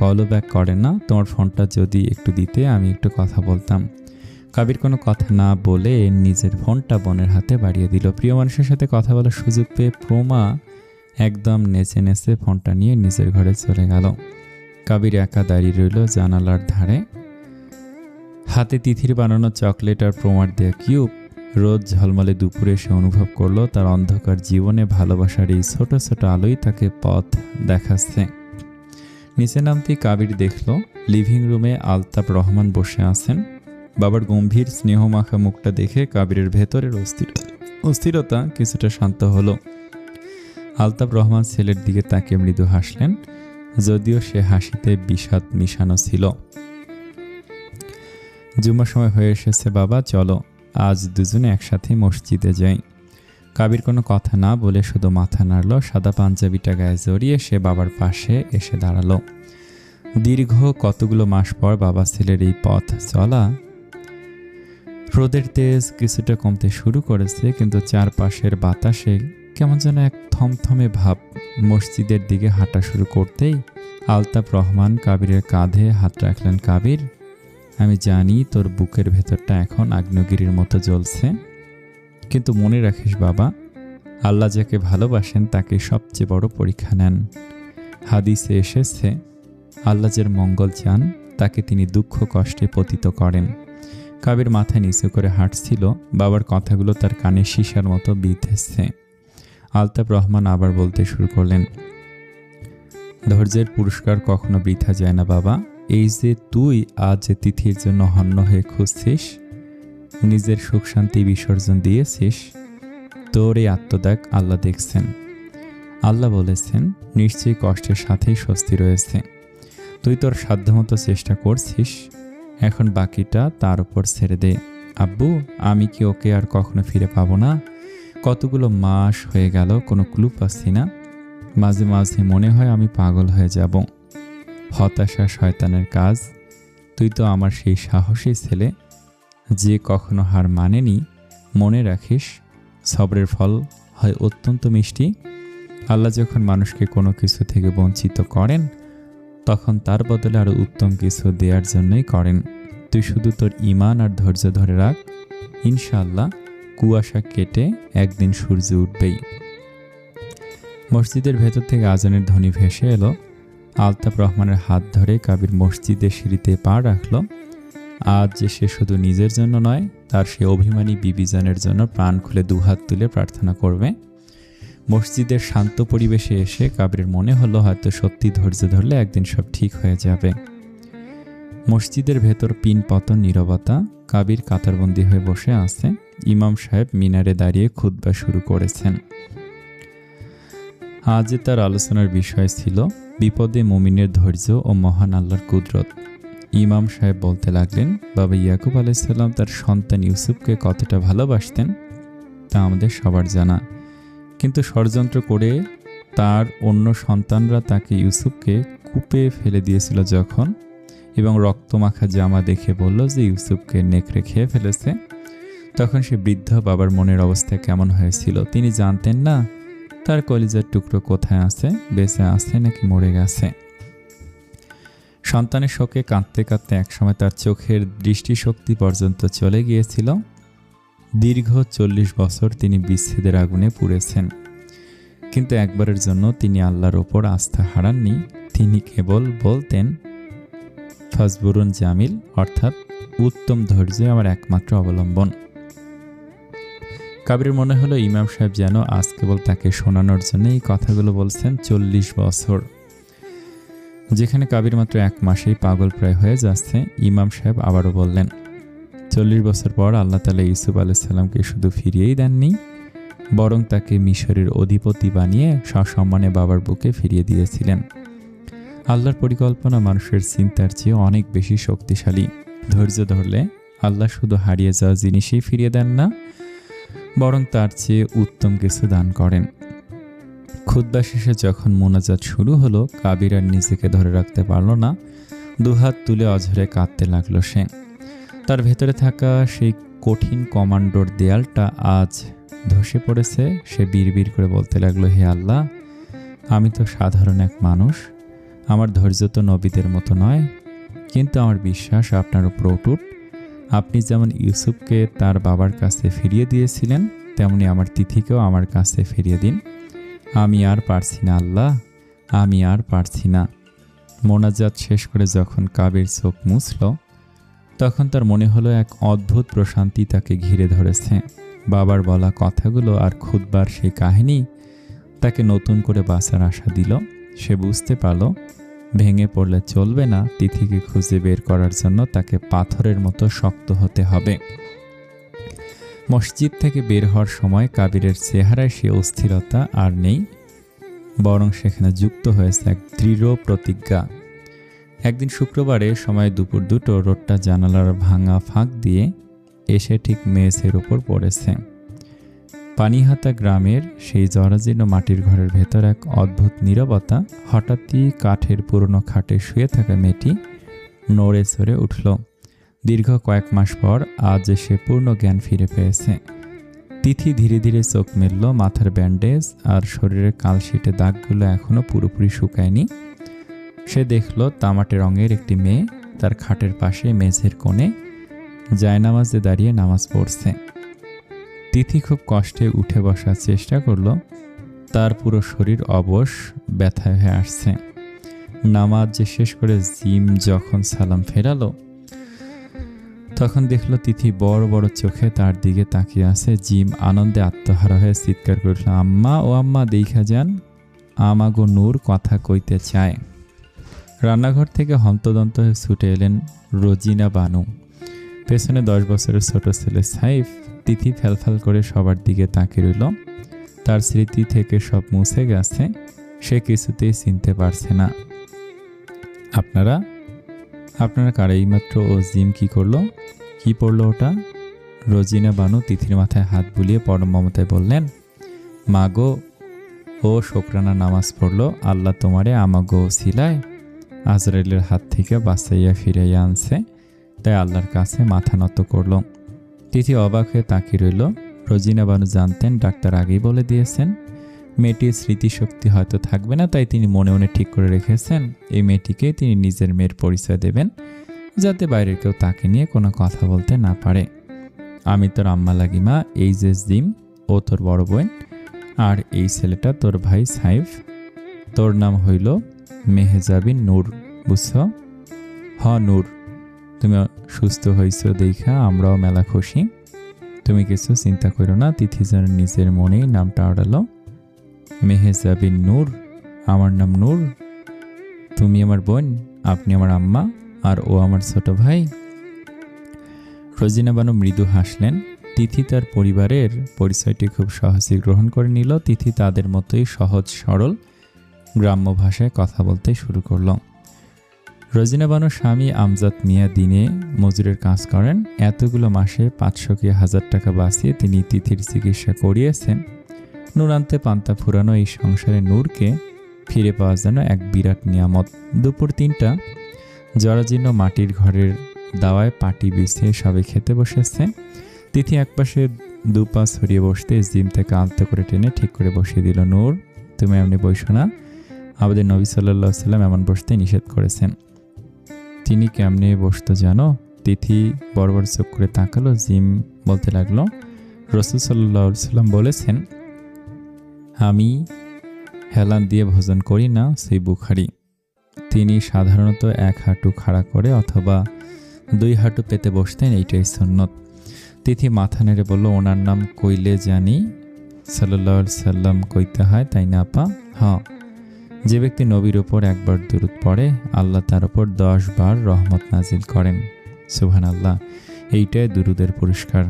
কলও ব্যাক করে না, তোমার ফোনটা যদি একটু দিতে আমি একটু কথা বলতাম। কাবির কোনো কথা না বলে নিজের ফোনটা বোনের হাতে বাড়িয়ে দিল। প্রিয় মানুষের সাথে কথা বলার সুযোগ পেয়ে প্রমা একদম নেচে নেচে ফোনটা নিয়ে নিজের ঘরে চলে গেল। কাবির একা দাঁড়িয়ে রইল জানালার ধারে, হাতে তিথির বানানো চকলেট আর প্রমার দেয়া কিউব। রোজ ঝলমলে দুপুরে সে অনুভব করলো তার অন্ধকার জীবনে ভালোবাসার এই ছোট ছোট আলোই তাকে পথ দেখাচ্ছে। নিচে নামতেই কাবির দেখল লিভিং রুমে আলতাফ রহমান বসে আছেন। বাবার গম্ভীর স্নেহমাখা মুখটা দেখে কাবিরের ভেতরের অস্থিরতা কিছুটা শান্ত হলো। আলতাফ রহমান ছেলের দিকে তাকিয়ে মৃদু হাসলেন, যদিও সে হাসিতে বিষাদ মিশানো ছিল। জুমার সময় হয়ে এসেছে বাবা, চলো আজ দুজনে একসাথে মসজিদে যাই। কাবির কোনো কথা না বলে শুধু মাথা নাড়ল। সাদা পাঞ্জাবিটা গায়ে জড়িয়ে সে বাবার পাশে এসে দাঁড়ালো। দীর্ঘ কতগুলো মাস পর বাবা ছেলের এই পথ চলা। রোদের তেজ কিছুটা কমতে শুরু করেছে, কিন্তু চারপাশের বাতাসে কেমন যেন এক থমথমে ভাব। মসজিদের দিকে হাঁটা শুরু করতেই আলতাফ রহমান কাবিরের কাঁধে হাত রাখলেন। কাবির, আমি জানি তোর বুকের ভেতরটা এখন আগ্নেয়গিরির মতো জ্বলছে, কিন্তু মনে রাখিস বাবা, আল্লাহ যাকে ভালোবাসেন তাকে সবচেয়ে বড় পরীক্ষা নেন। হাদিসে এসেছে, আল্লাহ যার মঙ্গল চান তাকে তিনি দুঃখ কষ্টে পতিত করেন। কাবির মাথা নিচু করে হাঁটছিল। বাবার কথাগুলো তার কানে সীসার মতো বিঁধেছে। আলতাফ রহমান আবার বলতে শুরু করলেন, ধৈর্যের পুরস্কার কখনো বৃথা যায় না বাবা। এই যে তুই আজ তিথির জন্য হন্য হয়ে খুঁজছিস, নিজের সুখ শান্তি বিসর্জন দিয়েছিস, তোর এই আত্মত্যাগ আল্লাহ দেখছেন। আল্লাহ বলেছেন, নিশ্চয়ই কষ্টের সাথেই স্বস্তি রয়েছে। তুই তোর সাধ্যমতো চেষ্টা করছিস, এখন বাকিটা তার উপর ছেড়ে দে। আব্বু, আমি কি ওকে আর কখনো ফিরে পাবো না? কতগুলো মাস হয়ে গেল, কোনো ক্লু পাচ্ছি না। মাঝে মাঝে মনে হয় আমি পাগল হয়ে যাব। হতাশা শয়তানের কাজ। তুই তো আমার সেই সাহসী ছেলে যে কখনো হার মানেনি। মনে রাখিস, সবরের ফল হয় অত্যন্ত মিষ্টি। আল্লাহ যখন মানুষকে কোনো কিছু থেকে বঞ্চিত করেন, তখন তার বদলে আরও উত্তম কিছু দেওয়ার জন্যই করেন। তুই শুধু তোর ঈমান আর ধৈর্য ধরে রাখ, ইনশাআল্লাহ কুয়াশা কেটে একদিন সূর্য উঠবেই। মসজিদের ভেতর থেকে আজানের ধ্বনি ভেসে এলো। আলতাফ রহমানের হাত ধরে কাবির মসজিদের সিঁড়িতে পা রাখল। আজ যে সে শুধু নিজের জন্য নয়, তার সে অভিমানী বিবিজানের জন্য প্রাণ খুলে দুহাত তুলে প্রার্থনা করবে। মসজিদের শান্ত পরিবেশে এসে কাবিরের মনে হলো হয়তো সত্যি ধৈর্য ধরলে একদিন সব ঠিক হয়ে যাবে। মসজিদের ভেতর পিন পতন নীরবতা। কাবির কাতারবন্দি হয়ে বসে আছে। ইমাম সাহেব মিনারে দাঁড়িয়ে খুতবা শুরু করেছেন। আজ তার আলোচনার বিষয় ছিল বিপদে মুমিনের ধৈর্য ও মহান আল্লাহর কুদরত। ইমাম সাহেব বলতে লাগলেন, বাবা ইয়াকুব আলাইসাল্লাম তার সন্তান ইউসুফকে কতটা ভালোবাসতেন তা আমাদের সবার জানা, কিন্তু ষড়যন্ত্র করে তার অন্য সন্তানরা তাকে ইউসুফকে কূপে ফেলে দিয়েছিল যখন, এবং রক্তমাখা জামা দেখে বলল যে ইউসুফকে নেকড়ে খেয়ে ফেলেছে, তখন সে বৃদ্ধ বাবার মনের অবস্থা কেমন হয়েছিল। তিনি জানতেন না তার কলিজার টুকরো কোথায় আছে, বেঁচে আছে নাকি মরে গেছে। সন্তানের শোকে কাঁদতে কাঁদতে একসময় তার চোখের দৃষ্টিশক্তি পর্যন্ত চলে গিয়েছিল। দীর্ঘ 40 বছর তিনি বিচ্ছেদের আগুনে পুড়েছেন, কিন্তু একবারের জন্য তিনি আল্লাহর ওপর আস্থা হারাননি। তিনি কেবল বলতেন, ফাসবুরুন জামিল, অর্থাৎ উত্তম ধৈর্য আমার একমাত্র অবলম্বন। কাবির মনে হলো ইমাম সাহেব যেন আজ কেবল তাকে শোনানোর জন্য এই কথাগুলো বলছেন। 40 বছর, যেখানে কাবির মাত্র 1 মাসেই পাগল প্রায় হয়ে যাচ্ছে। ইমাম সাহেব আবারও বললেন, 40 বছর পর আল্লাহ তাআলা ইউসুফ আলাইহিসসালামকে শুধু ফিরিয়েই দেননি, বরং তাকে মিশরের অধিপতি বানিয়ে সসম্মানে বাবার বুকে ফিরিয়ে দিয়েছিলেন। আল্লাহর পরিকল্পনা মানুষের চিন্তার চেয়ে অনেক বেশি শক্তিশালী। ধৈর্য ধরলে আল্লাহ শুধু হারিয়ে যাওয়া জিনিসই ফিরিয়ে দেন না, বরং তার চেয়ে উত্তম কিছু দান করেন। খুতবা শেষে যখন মোনাজাত শুরু হলো, কাবির আর নিজেকে ধরে রাখতে পারল না। দুহাত তুলে অঝরে কাঁদতে লাগলো সে। তার ভেতরে থাকা সেই কঠিন কমান্ডোর দেয়ালটা আজ ধসে পড়েছে। সে বিড়বিড় করে বলতে লাগলো, হে আল্লাহ, আমি তো সাধারণ এক মানুষ, আমার ধৈর্য তো নবীদের মতো নয়, কিন্তু আমার বিশ্বাস আপনার উপর অটুট। আপনি যেমন ইউসুফকে তার বাবার কাছে ফিরিয়ে দিয়েছিলেন, তেমনি আমার তিথিকেও আমার কাছে ফিরিয়ে দিন। আমি আর পারছি না আল্লাহ, আমি আর পারছি না। মোনাজাত শেষ করে যখন কাবির চোখ মুছল, তখন তার মনে হলো এক অদ্ভুত প্রশান্তি তাকে ঘিরে ধরেছে। বাবার বলা কথাগুলো আর খুতবার সেই কাহিনী তাকে নতুন করে বাঁচার আশা দিল। সে বুঝতে পারল ভেঙে পড়লে চলবে না, তিথিকে খুঁজে বের করার জন্য তাকে পাথরের মতো শক্ত হতে হবে। মসজিদ থেকে বের হওয়ার সময় কাবিরের চেহারায় সে অস্থিরতা আর নেই, বরং সেখানে যুক্ত হয়েছে এক দৃঢ় প্রতিজ্ঞা। একদিন শুক্রবারে সময় দুপুর 2টো, রোদটা জানালার ভাঙা ফাঁক দিয়ে এসে ঠিক মেঝের ওপর পড়েছে। পানিহাতা গ্রামের সেই জরাজীর্ণ মাটির ঘরের ভেতর এক অদ্ভুত নীরবতা। হঠাৎই কাঠের পুরনো খাটে শুয়ে থাকা মেয়েটি নড়ে চড়ে উঠল। দীর্ঘ কয়েক মাস পর আজ সে পূর্ণ জ্ঞান ফিরে পেয়েছে। তিথি ধীরে ধীরে চোখ মেলল। মাথার ব্যান্ডেজ আর শরীরের কালশিটে দাগগুলো এখনো পুরোপুরি শুকায়নি। সে দেখল তামাটে রঙের একটি মেয়ে তার খাটের পাশে মেঝের কোণে জায়নামাজে দাঁড়িয়ে নামাজ পড়ছে। তিথি খুব কষ্টে উঠে বসার চেষ্টা করল। তার পুরো শরীর অবশ, ব্যথায় হয়ে আসছে। নামাজ শেষ করে জিম যখন সালাম ফেরালো, তখন দেখল তিথি বড় বড় চোখে তার দিকে তাকিয়ে আছে। জিম আনন্দে আত্মহারা হয়ে চিৎকার করল, আম্মা, ও আম্মা, দেখা যান, আমাগো নূর কথা কইতে চায়। রান্নাঘর থেকে হন্তদন্ত হয়ে ছুটে এলেন রোজিনা বানু। পেছনে 10 বছরের ছোট ছেলে সাইফ। তিথি ফ্যালফ্যাল করে সবার দিকে তাকিয়ে রইল। তার স্মৃতি থেকে সব মুছে গেছে, সে কিছুতেই চিনতে পারছে না। আপনারা কারা? এইমাত্র ও জিম কি করলো, কি পড়লো ওটা? রোজিনা বানু তিথির মাথায় হাত বুলিয়ে পরম মমতায় বললেন, মাগো, ও শুকরানা নামাজ পড়লো। আল্লাহ তোমারে আমাগো সিলায় আজরাইলের হাত থেকে বাঁচাইয়া ফিরাইয়া আনছে, তাই আল্লাহর কাছে মাথা নত করল। তিথি অবাক হয়ে তাকিয়ে রইল। রোজিনা বানু জানতেন, ডাক্তার আগেই বলে দিয়েছেন মেয়েটির স্মৃতিশক্তি হয়তো থাকবে না, তাই তিনি মনে মনে ঠিক করে রেখেছেন এই মেয়েটিকে তিনি নিজের মেয়ের পরিচয় দেবেন, যাতে বাইরের কেউ তাকে নিয়ে কোনো কথা বলতে না পারে। আমি তোর আম্মা লাগিমা, এই যে জিম, ও তোর বড় বোন, আর এই ছেলেটা তোর ভাই সাইফ। তোর নাম হইল মেহজাবিন নূর, বুঝছ? হ নূর, তুমি সুস্থ হয়েছ দেখা আমরাও মেলা খুশি। তুমি কিছু চিন্তা করো না। তিথি যেন নিজের মনেই নামটা আড়ালো, মেহজাবিন নূর, আমার নাম নূর, তুমি আমার বোন, আপনি আমার আম্মা, আর ও আমার ছোট ভাই। রোজিনা বানু মৃদু হাসলেন। তিথি তার পরিবারের পরিচয়টি খুব সহজেই গ্রহণ করে নিল। তিথি তাদের মতোই সহজ সরল, গ্রাম্য ভাষায় কথা বলতে শুরু করলো। রোজিনা বানুর স্বামী আমজাদ মিয়া দিনে মজুরের কাজ করেন। এতগুলো মাসে 500 কি 1000 টাকা বাঁচিয়ে তিনি তিথির চিকিৎসা করিয়েছেন। নূর আনতে পান্তা ফুরানো এই সংসারে নূরকে ফিরে পাওয়া যেন এক বিরাট নিয়ামত। দুপুর 3টা, জরাজীর্ণ মাটির ঘরের দাওয়ায় পাটি বিছিয়ে সবাই খেতে বসেছে। তিথি একপাশে দুপা ছড়িয়ে বসতে জিম থেকে আলতো করে টেনে ঠিক করে বসিয়ে দিল। নূর, তুমি এমনি বসো না, আমাদের নবী সাল্লাল্লাহু আলাইহি সাল্লাম এমন বসতে নিষেধ করেছেন। তিনি কেমনে বসতো জানো? তিথি বড় বড় চোখ করে তাকালো। জিম বলতে লাগলো, রাসূল সাল্লাল্লাহু আলাইহি সাল্লাম বলেছেন, আমি হেলান দিয়ে ভোজন করি না, সেই বুখারী। তিনি সাধারণত 1 হাঁটু খাড়া করে অথবা 2 হাঁটু পেতে বসতেন, এইটাই সুন্নত। তিথি মাথা নেড়ে বলল, ওনার নাম কইলে জানি সাল্লাল্লাহু আলাইহি সাল্লাম কইতে হয়, তাই না আপা? হ্যাঁ, যে ব্যক্তি নবীর ওপর একবার দুরূদ পড়ে আল্লাহ তার ওপর 10 বার রহমত নাজিল করেন। সুবহানাল্লাহ, এইটাই দুরূদের পুরস্কার।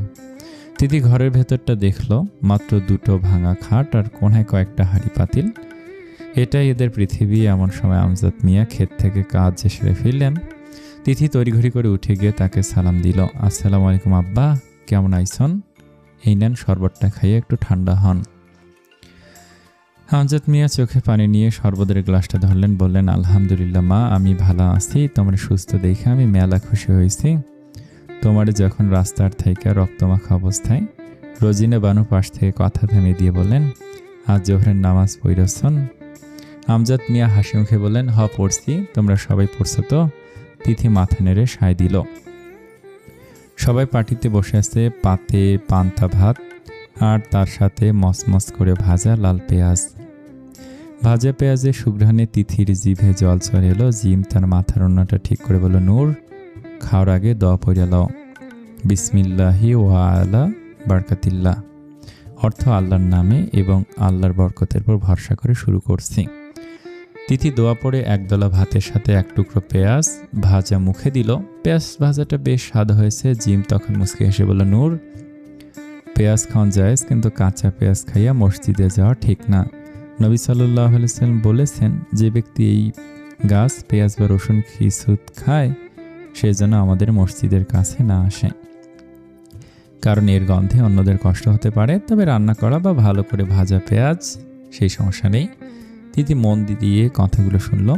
তিথি ঘরের ভেতরটা দেখলো, মাত্র 2টো ভাঙা খাট আর কোনায় কয়েকটা হাঁড়ি পাতিল। এটাই এদের পৃথিবী। এমন সময় আমজাদ মিয়া ক্ষেত থেকে কাজ সেরে ফিরলেন। তিথি তড়িঘড়ি করে উঠে গিয়ে তাকে সালাম দিল। আসসালামু আলাইকুম আব্বা, কেমন আইসন? এই নেন শরবতটা খাইয়ে একটু ঠান্ডা হন। আমজাদ মিয়া চোখে পানি নিয়ে শরবতের গ্লাসটা ধরলেন, বললেন, আলহামদুলিল্লাহ মা, আমি ভালো আছি। তোমার সুস্থ দেখে আমি মেলা খুশি হয়েছি। তোমার যখন রাস্তার থেকে রক্তমাখা অবস্থায় রোজিনা বানু পাশ থেকে কথা থামিয়ে দিয়ে বললেন, আজ জোহরের নামাজ পড়ছন? আমজাদ মিয়া হাসি মুখে বললেন, হ পড়ছি। তোমরা সবাই পড়ছো তো? তিথি মাথা নেড়ে সায় দিল। সবাই পার্টিতে বসে আছে, পাতে পান্তা ভাত আর তার সাথে মসমস করে ভাজা লাল পেঁয়াজ। ভাজা পেঁয়াজের সুঘ্রাণে তিথির জিভে জল চলে এলো। জিম তার মাথার ওড়নাটা ঠিক করে বলল, নূর, খাওয়ার আগে দোয়া পড়ে লও, বিসমিল্লাহি ওয়া আলা বারকাতিল্লাহ, অর্থ আল্লাহর নামে এবং আল্লাহর বরকতের উপর ভরসা করে শুরু করছি। তিথি দোয়া পড়ে একদলা ভাতের সাথে 1 টুকরো পেঁয়াজ ভাজা মুখে দিল। পেঁয়াজ ভাজাটা বেশ স্বাদ হয়েছে। জিম তখন মুচকে হেসে বলল, নূর, পেঁয়াজ খাওয়া জায়েজ, কিন্তু কাঁচা পেঁয়াজ খাইয়া মসজিদে যাওয়া ঠিক না। নবী সাল্লাল্লাহু আলাইহি সাল্লাম বলেছেন, যে ব্যক্তি এই গাছ পেঁয়াজ বা রসুন খিসুত খায় সে যেন আমাদের মসজিদের কাছে না আসে, কারণ এর গন্ধে অন্যদের কষ্ট হতে পারে। তবে রান্না করা বা ভালো করে ভাজা পেঁয়াজ, সেই সমস্যা নেই। তিথি মন দিয়ে কথাগুলো শুনল।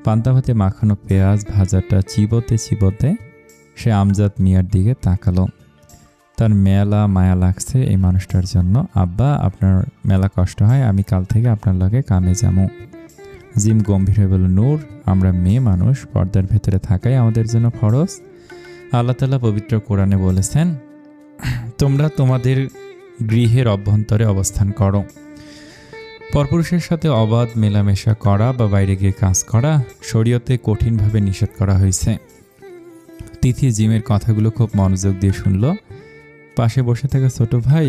পান্তা ভাতে মাখানো পেঁয়াজ ভাজাটা চিবোতে চিবোতে সে আমজাদ মিয়ার দিকে তাকালো। তার মেলা মায়া লাগছে এই মানুষটার জন্য। আব্বা, আপনার মেলা কষ্ট হয়, আমি কাল থেকে আপনার লগে কামে যাবো। জিম গম্ভীর হয়ে বলল, নূর, আমরা মেয়ে মানুষ, পর্দার ভেতরে থাকাই আমাদের জন্য ফরজ। আল্লাহ তাআলা পবিত্র কোরআনে বলেছেন, তোমরা তোমাদের গৃহের অভ্যন্তরে অবস্থান করো। পরপুরুষের সাথে অবাধ মেলামেশা করা বা বাইরে গিয়ে কাজ করা শরীয়তে কঠিনভাবে নিষেধ করা হয়েছে। তিথি জিমের কথাগুলো খুব মনোযোগ দিয়ে শুনল। পাশে বসে থাকা ছোট ভাই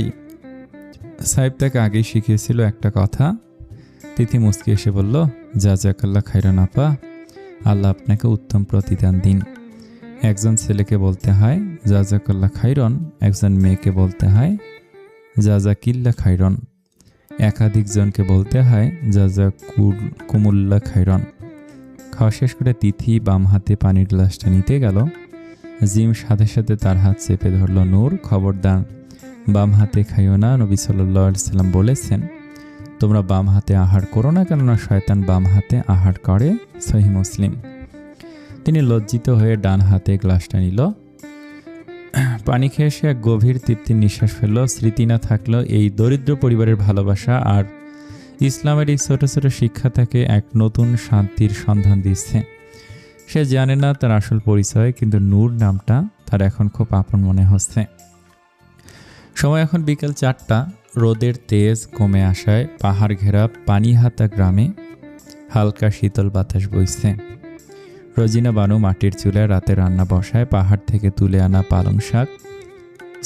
সাহেব তাকে আগেই শিখিয়েছিল একটা কথা। তিথি মুচকি এসে বলল, জাযাকাল্লাহ খাইরান আপা, আল্লাহ আপনাকে উত্তম প্রতিদান দিন। একজন ছেলেকে বলতে হয় জাযাকাল্লাহ খাইরন, একজন মেয়েকে বলতে হয় জাযাকিল্লাহ খাইরন, একাধিক জনকে বলতে হয় জাযাকুমুল্লাহ খাইরন। খাওয়া শেষ করে তিথি বাম হাতে পানির গ্লাসটা নিতে গেল। জিম সাথে সাথে তার হাত চেপে ধরল। নূর, খবরদার, বাম হাতে খাইও না। নবী সাল্লাল্লাহু আলাইহি সাল্লাম বলেছেন, তোমরা বাম হাতে আহার করো না, কেননা শয়তান বাম হাতে আহার করে। সহিহ মুসলিম। তিনি লজ্জিত হয়ে ডান হাতে গ্লাসটা নিল। পানি খেয়ে সে এক গভীর তৃপ্তির নিঃশ্বাস ফেলল। স্মৃতি না থাকলেও এই দরিদ্র পরিবারের ভালোবাসা আর ইসলামের এই ছোট ছোট শিক্ষা তাকে এক নতুন শান্তির সন্ধান দিচ্ছে। সে জানে না তার আসল পরিচয়, কিন্তু নূর নামটা তার এখন খুব আপন মনে হচ্ছে। সময় এখন বিকেল 4টা। রোদের তেজ কমে আসায় পাহাড় ঘেরা পানিহাতা গ্রামে হালকা শীতল বাতাস বইছে। রোজিনা বানু মাটির চুলায় রাতে রান্না বসায়। পাহাড় থেকে তুলে আনা পালং শাক,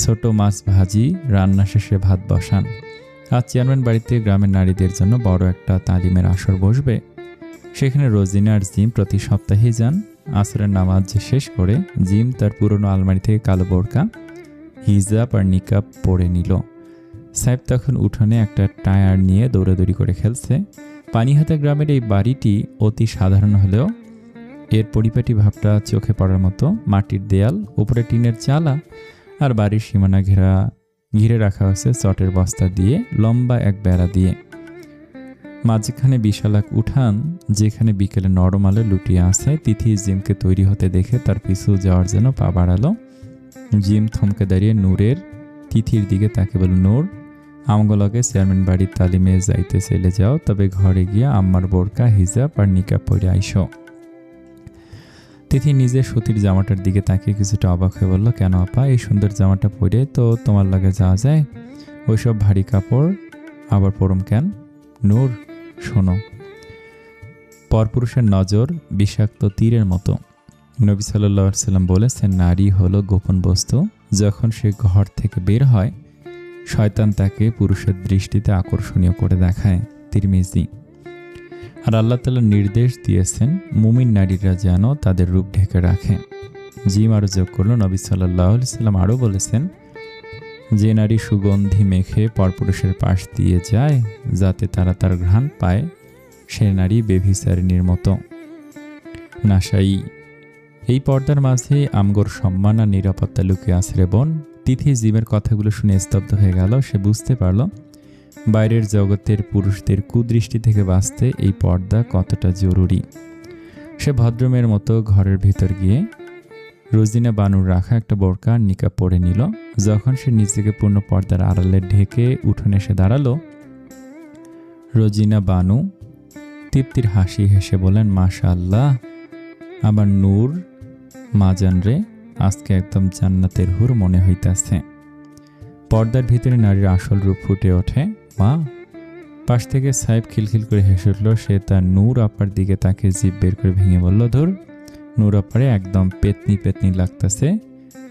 ছোট মাছ ভাজি, রান্না শেষে ভাত বসান। আজ চেয়ারম্যান বাড়িতে গ্রামের নারীদের জন্য বড় একটা তালিমের আসর বসবে। সেখানে রোজিনা আর জিম প্রতি সপ্তাহে যান। আসরের নামাজ শেষ করে জিম তার পুরনো আলমারি থেকে কালো বোরকা, হিজাব আর নিকাব পরে নিল। সাহেব তখন উঠোনে একটা টায়ার নিয়ে দৌড়াদৌড়ি করে খেলছে। পানিহাতা গ্রামের এই বাড়িটি অতি সাধারণ হলেও এর পরিপাটি ভাবটা চোখে পড়ার মতো। মাটির দেয়াল, উপরে টিনের চালা, আর বাড়ির সীমানা ঘিরে রাখা হয়েছে চটের বস্তা দিয়ে, লম্বা এক বেড়া দিয়ে। মাঝখানে বিশাল এক উঠান, যেখানে বিকেলে নরম আলো লুটিয়ে আছে। তিথি জিমকে তৈরি হতে দেখে তার পিছু যাওয়ার জন্য পা বাড়ালো। জিম থমকে দাঁড়িয়ে নূরের তিথির দিকে তাকে বলল, নূর, আমগলকে চেয়ারম্যান বাড়ির তালিমে যাইতে চলে যাও, তবে ঘরে গিয়ে আম্মার বোরকা, হিজাব আর নিকাব পরে আইসো। তিথি নিজের সতীর জামাটার দিকে তাকিয়ে কিছুটা অবাক হয়ে বলল, কেন আপা, এই সুন্দর জামাটা পরে তো তোমার লাগে যাওয়া যায়, ওইসব ভারী কাপড় আবার পরম কেন? নূর, শোনো, পরপুরুষের নজর বিষাক্ত তীরের মতো। নবী সাল্লাল্লাহু আলাইহি সাল্লাম বলেছেন, নারী হলো গোপন বস্তু। যখন সে ঘর থেকে বের হয়, শয়তান তাকে পুরুষের দৃষ্টিতে আকর্ষণীয় করে দেখায়। তিরমিজি। আর আল্লাহ তাআলা নির্দেশ দিয়েছেন, মুমিন নারীরা যেন তাদের রূপ ঢেকে রাখে। জিম আরো যোগ করল, নবী সাল্লাল্লাহু আলাইহি সাল্লাম আরও বলেছেন, যে নারী সুগন্ধি মেখে পরপুরুষের পাশ দিয়ে যায় যাতে তারা তার ঘ্রাণ পায়, সে নারী বেভিচারিণীর মতো। নাসাই। এই পর্দার মাঝে আমগোর সম্মান আর নিরাপত্তা লুকিয়ে আছে রে বোন। তিথি জিমের কথাগুলো শুনে স্তব্ধ হয়ে গেল। সে বুঝতে পারল বাইরের জগতের পুরুষদের কুদৃষ্টি থেকে বাঁচতে এই পর্দা কতটা জরুরি। সে ভদ্রমের মতো ঘরের ভিতর গিয়ে রোজিনা বানুর রাখা একটা বোরকা আর নিকাব পরে নিল। যখন সে নিজেকে পূর্ণ পর্দার আড়ালে ঢেকে উঠোনে এসে দাঁড়ালো, রোজিনা বানু তৃপ্তির হাসি হেসে বলেন, মাশাআল্লাহ, আমার নূর মাজান রে, আজকে একদম জান্নাতের হুর মনে হইতাছে। পর্দার ভিতরে নারীর আসল রূপ ফুটে ওঠে। মা, পাশ থেকে সাহেব খিলখিল করে হেসে উঠল। সে তার নূর আপার দিকে তাকে জিভ বের করে ভেঙে বলল, ধুর, নূর আপারে একদম পেতনি পেতনি লাগতেছে,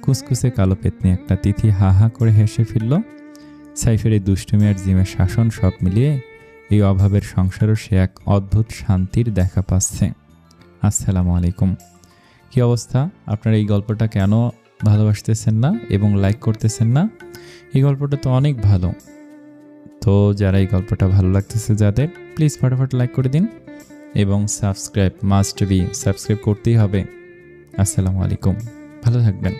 কুসকুসে কালো পেতনি একটা। তিথি হা হা করে হেসে ফিরল। সাইফের এই দুষ্টুমি আর জিমের শাসন সব মিলিয়ে এই অভাবের সংসারও সে এক অদ্ভুত শান্তির দেখা পাচ্ছে। আসসালামু আলাইকুম। কি অবস্থা? আপনারা এই গল্পটা কেন ভালোবাসতেছেন না এবং লাইক করতেছেন না? এই গল্পটা তো অনেক ভালো। তো যারা এই গল্পটা ভালো লাগতেছে যাদের, প্লিজ ফটাফট লাইক করে দিন এবং সাবস্ক্রাইব, মাস্ট বি, সাবস্ক্রাইব করতেই হবে। আসসালামু আলাইকুম, ভালো থাকবেন।